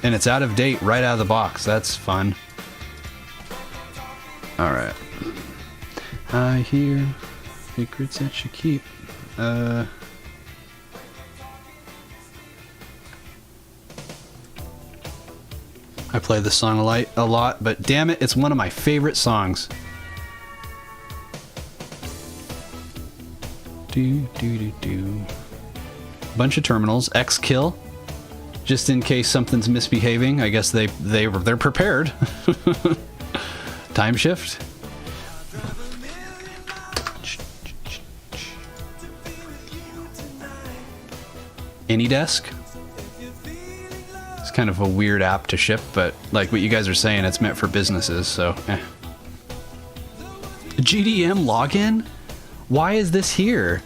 And it's out of date right out of the box. That's fun. Alright. I hear secrets that you keep. I play this song a lot, but damn it, it's one of my favorite songs. Bunch of terminals, Xkill, just in case something's misbehaving. I guess they're prepared. Time shift. AnyDesk. It's kind of a weird app to ship, but like what you guys are saying, it's meant for businesses, so GDM login? Why is this here?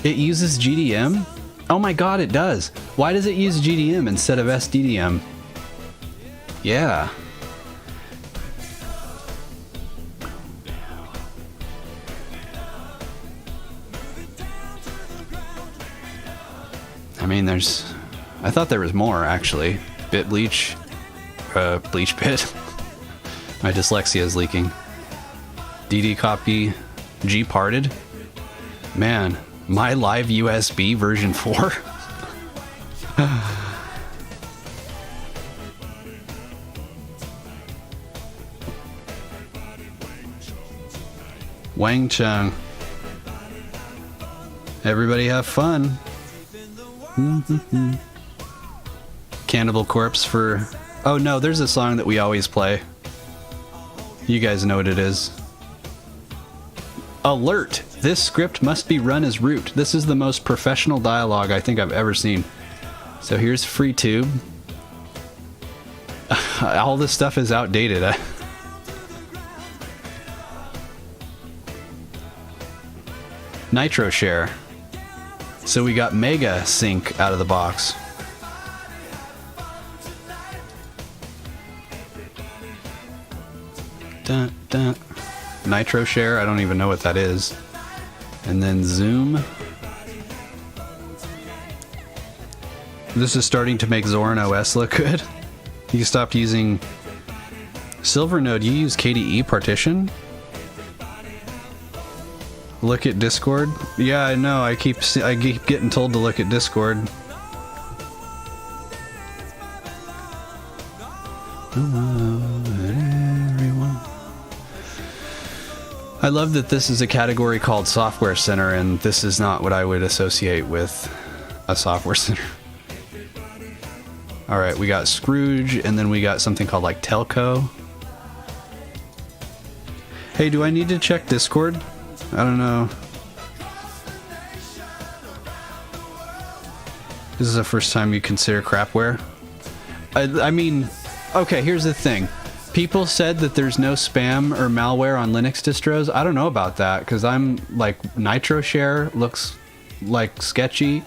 It uses GDM? Oh my god, it does. Why does it use GDM instead of SDDM? Yeah. I mean, I thought there was more, actually. BitBleach. BleachBit. My dyslexia is leaking. DD copy. Gparted. Man, my live USB version 4? Wang Chung. Everybody have fun. Cannibal Corpse for... Oh no, there's a song that we always play. You guys know what it is. Alert! This script must be run as root. This is the most professional dialogue I think I've ever seen. So here's FreeTube. All this stuff is outdated. Nitro Share. So we got Mega Sync out of the box. Dun, dun. Nitro Share, I don't even know what that is. And then Zoom. This is starting to make Zorin OS look good. You stopped using Silvernode. You use KDE partition? Look at Discord? Yeah, I know. I keep getting told to look at Discord. Everyone. I love that this is a category called Software Center, and this is not what I would associate with a Software Center. All right, we got Scrooge, and then we got something called like Telco. Hey, do I need to check Discord? I don't know. This is the first time you consider crapware. I mean, okay, here's the thing. People said that there's no spam or malware on Linux distros. I don't know about that, because I'm like, NitroShare looks like sketchy.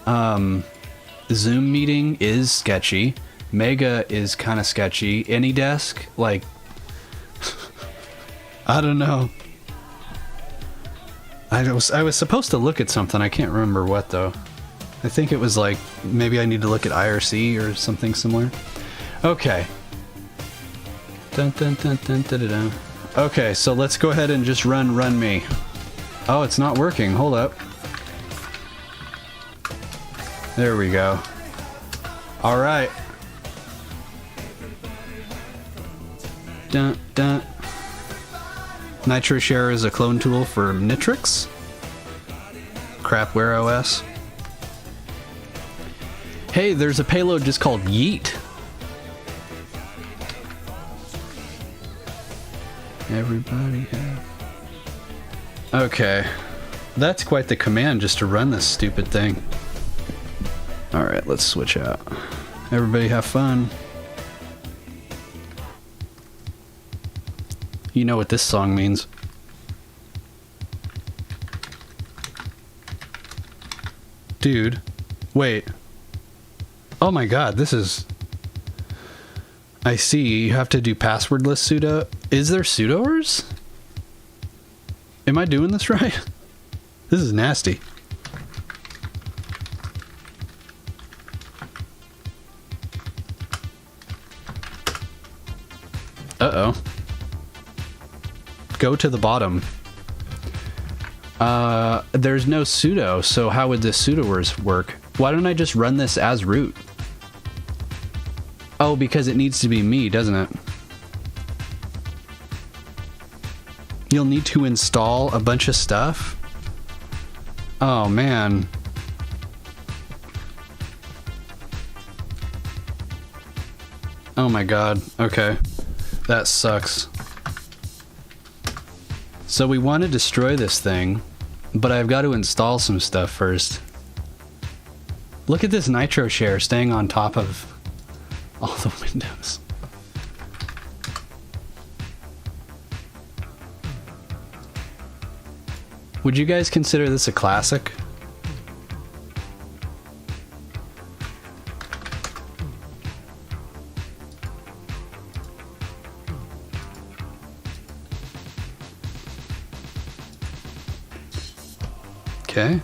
Zoom meeting is sketchy. Mega is kind of sketchy. AnyDesk, like, I don't know. I was supposed to look at something. I can't remember what though. I think it was like, maybe I need to look at IRC or something similar. Okay. Dun, dun, dun, dun, dun, dun, dun. Okay, so let's go ahead and just run me. Oh, it's not working. Hold up. There we go. All right. Dun, dun. NitroShare is a clone tool for Nitrix. Crapware OS. Hey, there's a payload just called Yeet. Everybody have. Okay. That's quite the command just to run this stupid thing. Alright, let's switch out. Everybody have fun. You know what this song means. Dude. Wait. Oh my god, this is... I see, you have to do passwordless sudo. Is there sudoers? Am I doing this right? This is nasty. Uh-oh. Go to the bottom. There's no sudo, so how would this sudoers work? Why don't I just run this as root? Oh, because it needs to be me, doesn't it? You'll need to install a bunch of stuff? Oh, man. Oh my god. Okay. That sucks. So we want to destroy this thing, but I've got to install some stuff first. Look at this NitroShare staying on top of all the windows. Would you guys consider this a classic? Okay.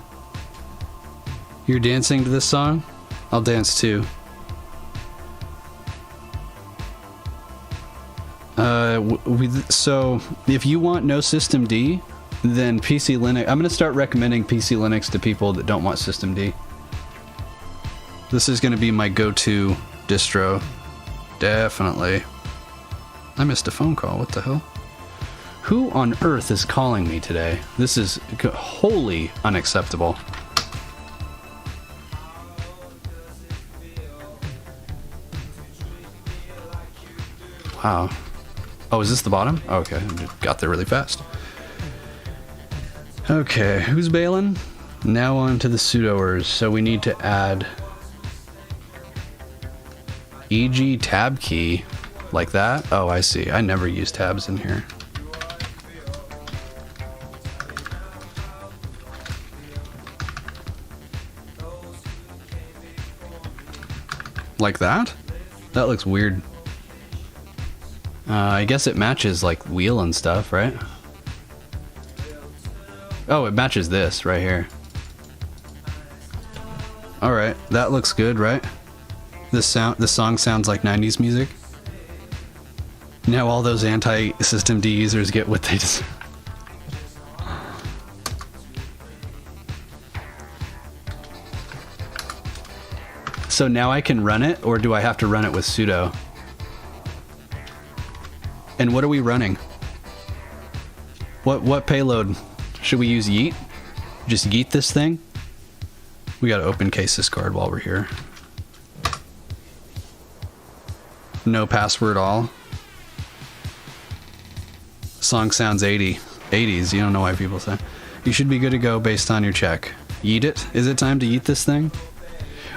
You're dancing to this song? I'll dance too. So if you want no systemd, then PC Linux. I'm going to start recommending PC Linux to people that don't want systemd. This is going to be my go-to distro. Definitely. I missed a phone call. What the hell? Who on earth is calling me today? This is wholly unacceptable. Wow. Oh, is this the bottom? Okay, got there really fast. Okay, who's bailing? Now on to the sudoers. So we need to add EG tab key like that. Oh, I see. I never use tabs in here. Like that? That looks weird. I guess it matches like wheel and stuff, right? Oh, it matches this right here. Alright, that looks good, right? This song sounds like 90s music. Now all those anti-systemd users get what they deserve. So now I can run it, or do I have to run it with sudo? And what are we running? What payload? Should we use yeet? Just yeet this thing? We gotta open case this card while we're here. No password all. Song sounds 80s. You don't know why people say. You should be good to go based on your check. Yeet it? Is it time to yeet this thing?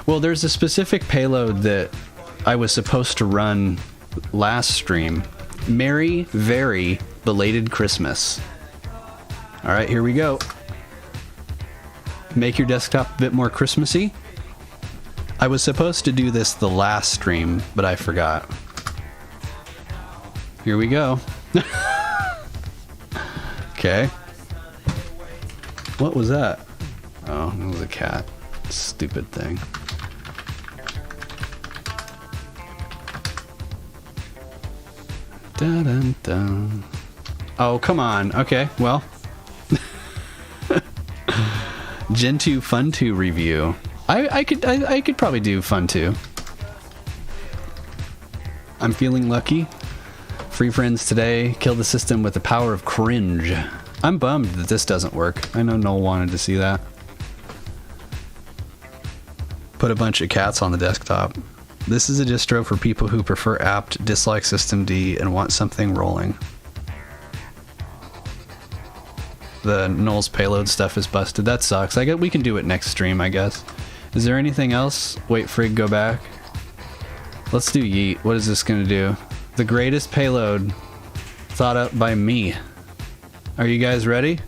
Well, there's a specific payload that I was supposed to run last stream. Merry, very belated Christmas. Alright, here we go. Make your desktop a bit more Christmassy. I was supposed to do this the last stream, but I forgot. Here we go. Okay. What was that? Oh, it was a cat. Stupid thing. Dun dun dun. Oh, come on. Okay, well. Gen 2 Fun 2 review. I could probably do Fun 2. I'm feeling lucky. Free friends today. Kill the system with the power of cringe. I'm bummed that this doesn't work. I know Noel wanted to see that. Put a bunch of cats on the desktop. This is a distro for people who prefer apt, dislike systemd, and want something rolling. The Noel's payload stuff is busted. That sucks. I guess we can do it next stream, I guess. Is there anything else? Wait, frig, go back. Let's do yeet. What is this gonna do? The greatest payload thought up by me. Are you guys ready?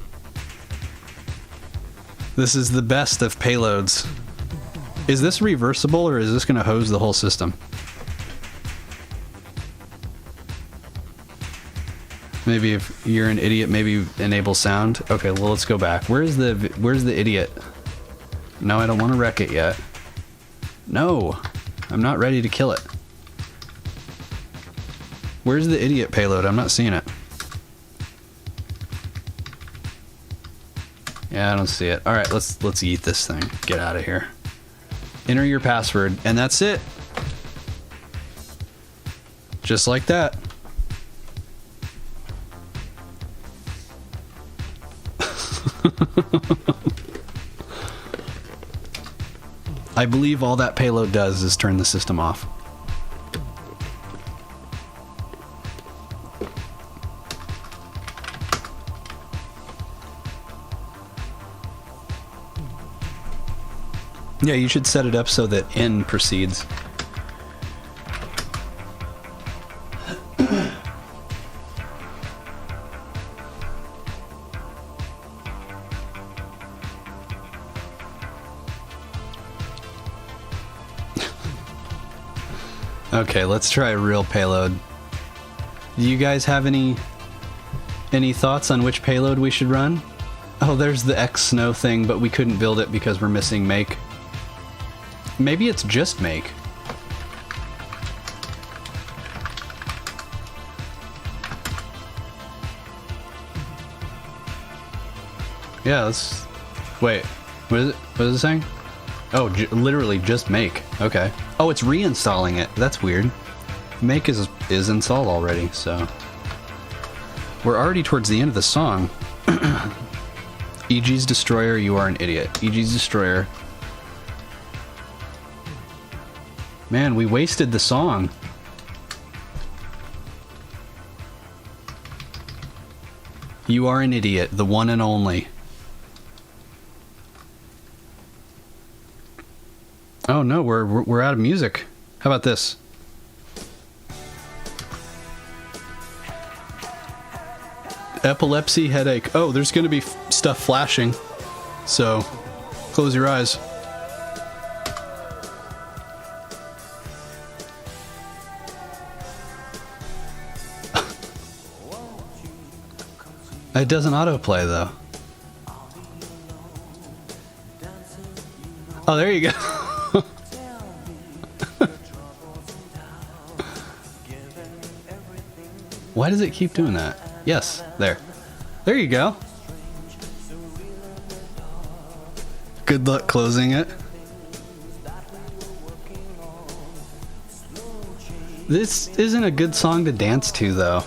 This is the best of payloads. Is this reversible or is this gonna hose the whole system? Maybe if you're an idiot, maybe enable sound. Okay, well let's go back. Where's the idiot? No, I don't want to wreck it yet. No, I'm not ready to kill it. Where's the idiot payload? I'm not seeing it. Yeah, I don't see it. All right, let's eat this thing. Get out of here. Enter your password, and that's it. Just like that. I believe all that payload does is turn the system off. Yeah, you should set it up so that N proceeds. Okay, let's try a real payload. Do you guys have any thoughts on which payload we should run? Oh, there's the X Snow thing, but we couldn't build it because we're missing make. Maybe it's just make. Yeah, let's... Wait, what is it? What is it saying? Oh, literally just make. Okay. Oh, it's reinstalling it. That's weird. Make is installed already, so... We're already towards the end of the song. EG's Destroyer, you are an idiot. EG's Destroyer. Man, we wasted the song. You are an idiot, the one and only. Oh no, we're out of music. How about this? Epilepsy, headache. Oh, there's gonna be stuff flashing. So, close your eyes. It doesn't autoplay though. Oh, there you go. Why does it keep doing that? Yes, there. There you go. Good luck closing it. This isn't a good song to dance to, though.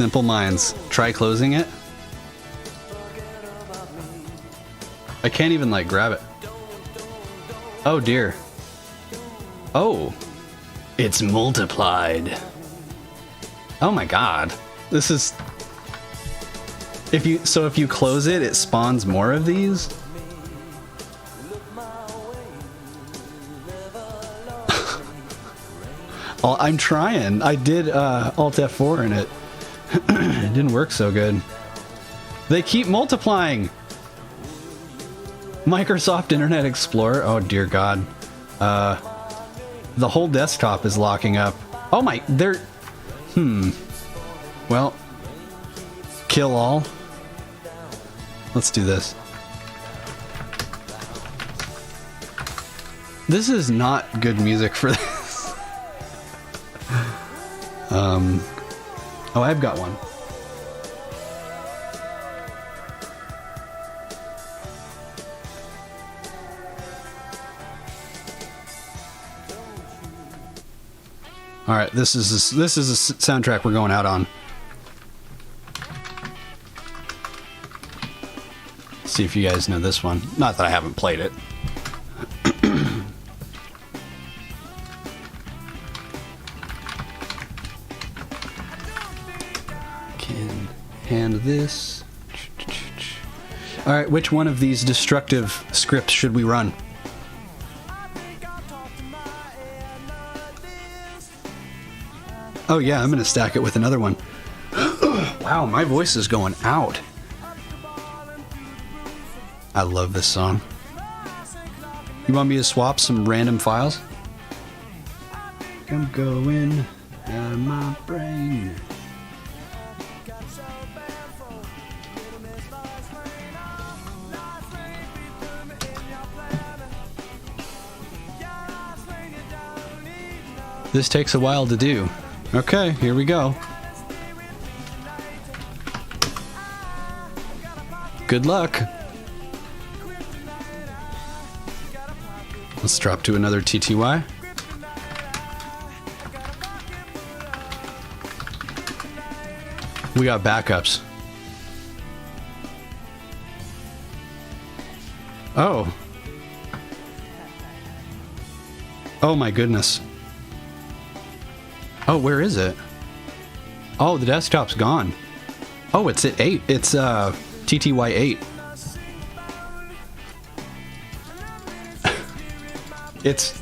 Simple minds. Try closing it. I can't even like grab it. Oh dear. Oh. It's multiplied. Oh my god. This is... If you close it, it spawns more of these? I'm trying. I did Alt F4 and it didn't work so good. They keep multiplying. Microsoft Internet Explorer. Oh dear god. The whole desktop is locking up. Oh my, they're... Well, kill all. Let's do this. This is not good music for this. Oh, I've got one. All right, this is a soundtrack we're going out on. See if you guys know this one. Not that I haven't played it. Can hand this. All right, which one of these destructive scripts should we run? Oh yeah, I'm gonna stack it with another one. Wow, my voice is going out. I love this song. You want me to swap some random files? I'm going out of my brain. This takes a while to do. Okay, here we go. Good luck. Let's drop to another TTY. We got backups. Oh. Oh my goodness. Oh, where is it? Oh, the desktop's gone. Oh, it's at 8. It's TTY 8. It's...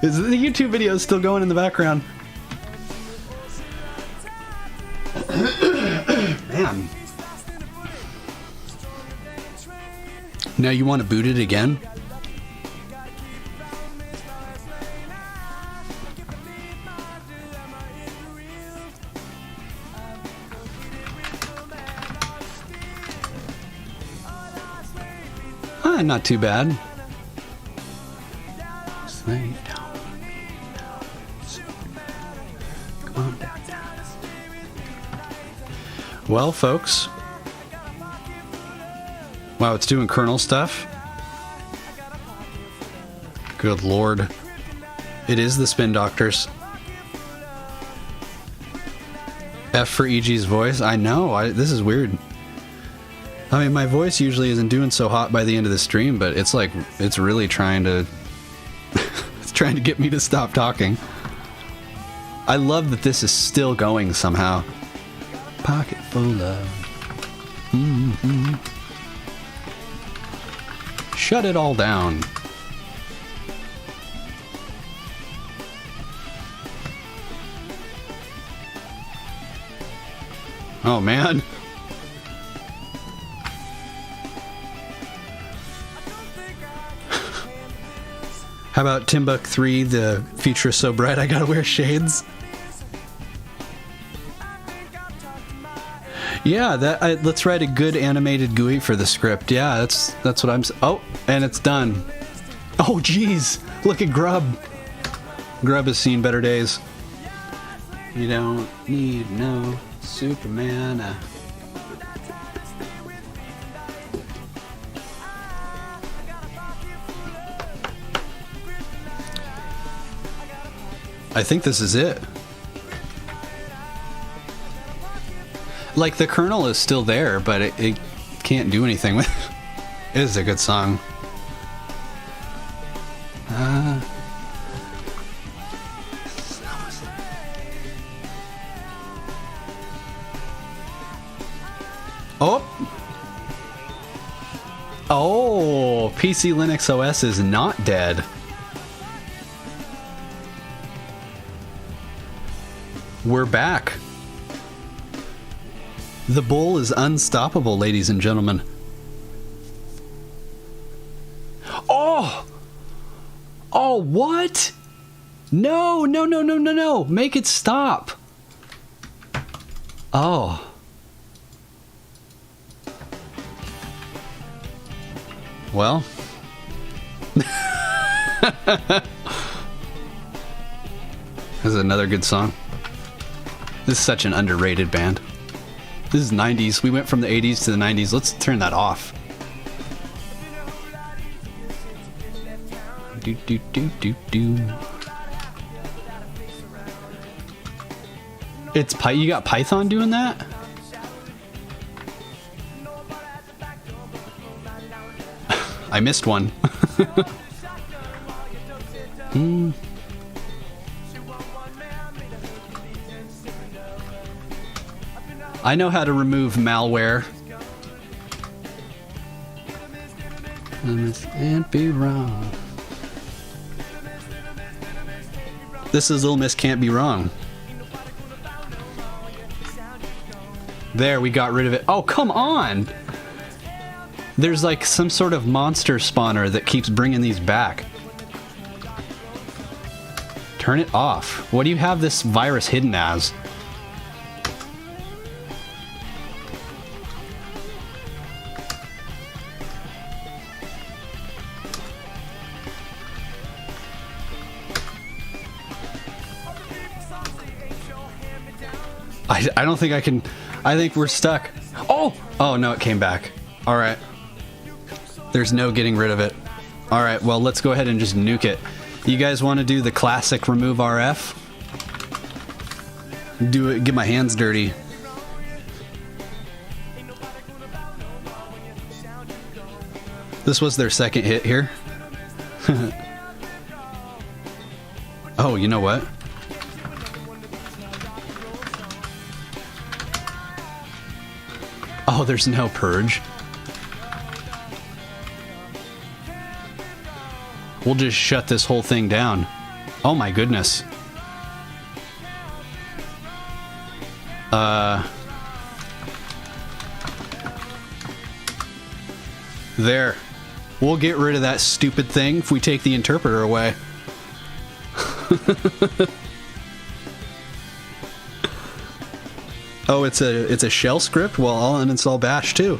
Is the YouTube video still going in the background? Man. Now you want to boot it again? Not too bad. Well, folks. Wow, it's doing kernel stuff. Good lord. It is the Spin Doctors. F for EG's voice. I know. This is weird. I mean, my voice usually isn't doing so hot by the end of the stream, but it's like, it's really trying to... it's trying to get me to stop talking. I love that this is still going somehow. Pocket full of... Mm-hmm. Shut it all down. Oh, man. How about Timbuk 3, the future is so bright I gotta wear shades? Yeah, let's write a good animated GUI for the script. Yeah, that's what I'm... Oh, and it's done. Oh, jeez. Look at Grub. Grub has seen better days. You don't need no Superman. I think this is it. Like, the kernel is still there, but it can't do anything with it. It is a good song. Oh! Oh! PCLinuxOS is not dead. We're back. The bull is unstoppable, ladies and gentlemen. Oh! Oh, what? No, no, no, no, no, no. Make it stop. Oh. Well. This is another good song. This is such an underrated band. This is 90s. We went from the 80s to the 90s. Let's turn that off. Do do do do do. It's you got Python doing that? I missed one. I know how to remove malware. Can't be wrong. This is Little Miss Can't Be Wrong. There, we got rid of it. Oh, come on! There's like some sort of monster spawner that keeps bringing these back. Turn it off. What do you have this virus hidden as? I don't think I can. I think we're stuck. Oh! Oh, no, it came back. Alright. There's no getting rid of it. Alright, well, let's go ahead and just nuke it. You guys want to do the classic remove RF? Do it, get my hands dirty. This was their second hit here. Oh, you know what? Oh, there's no purge. We'll just shut this whole thing down. Oh my goodness. There. We'll get rid of that stupid thing if we take the interpreter away. Oh, it's a shell script? Well, I'll uninstall bash too.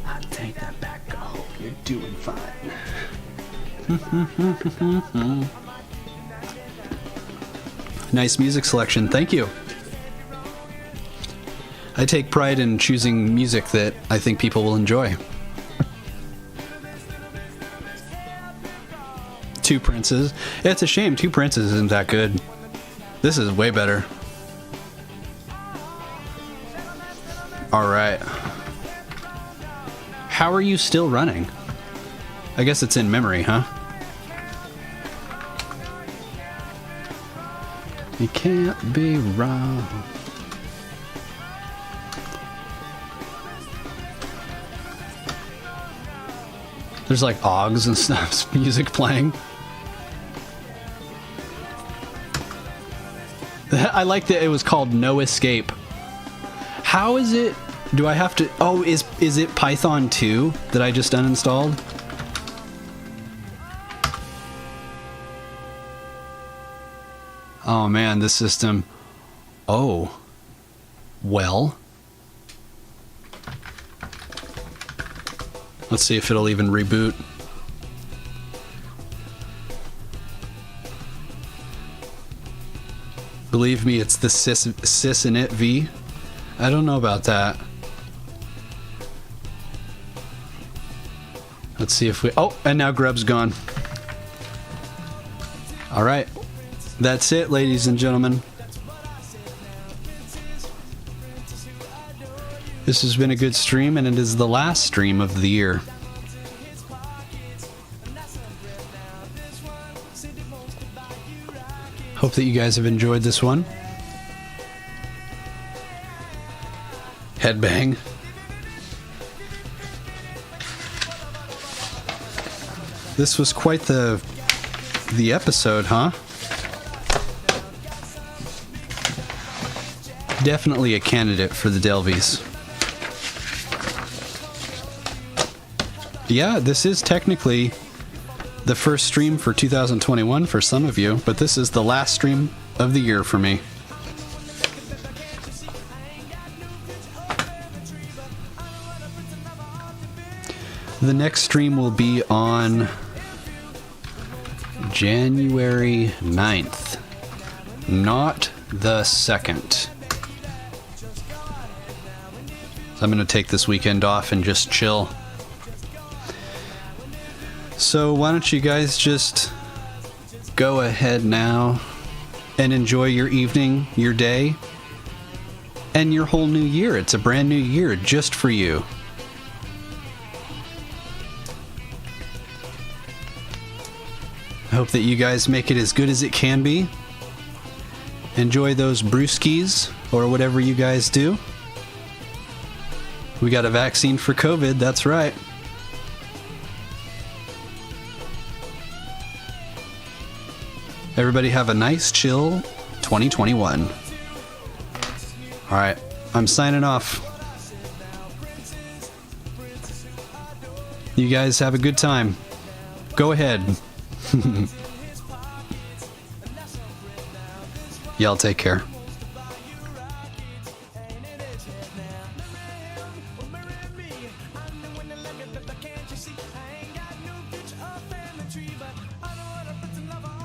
I'll take that back. I hope you're doing fine. Nice music selection. Thank you. I take pride in choosing music that I think people will enjoy. Two Princes. It's a shame Two Princes isn't that good. This is way better. Alright. How are you still running? I guess it's in memory, huh? You can't be wrong. There's like OGs and stuff, music playing. I like that it was called No Escape. How is it? Do I have to? Oh, is it Python 2 that I just uninstalled? Oh man, this system. Oh. Well. Let's see if it'll even reboot. Believe me, it's the sysinit V. I don't know about that. Let's see if we... Oh, and now Grub's gone. All right. That's it, ladies and gentlemen. This has been a good stream, and it is the last stream of the year. Hope that you guys have enjoyed this one. Headbang. This was quite the episode, huh? Definitely a candidate for the Delvies. Yeah, this is technically the first stream for 2021 for some of you, but this is the last stream of the year for me. The next stream will be on January 9th, not the 2nd. So I'm going to take this weekend off and just chill. So why don't you guys just go ahead now and enjoy your evening, your day, and your whole new year. It's a brand new year just for you. I hope that you guys make it as good as it can be. Enjoy those brewskis or whatever you guys do. We got a vaccine for COVID, that's right. Everybody have a nice, chill 2021. Alright, I'm signing off. You guys have a good time. Go ahead. Y'all take care. Can't you see? I ain't got no picture of family tree, but I know what I put to love.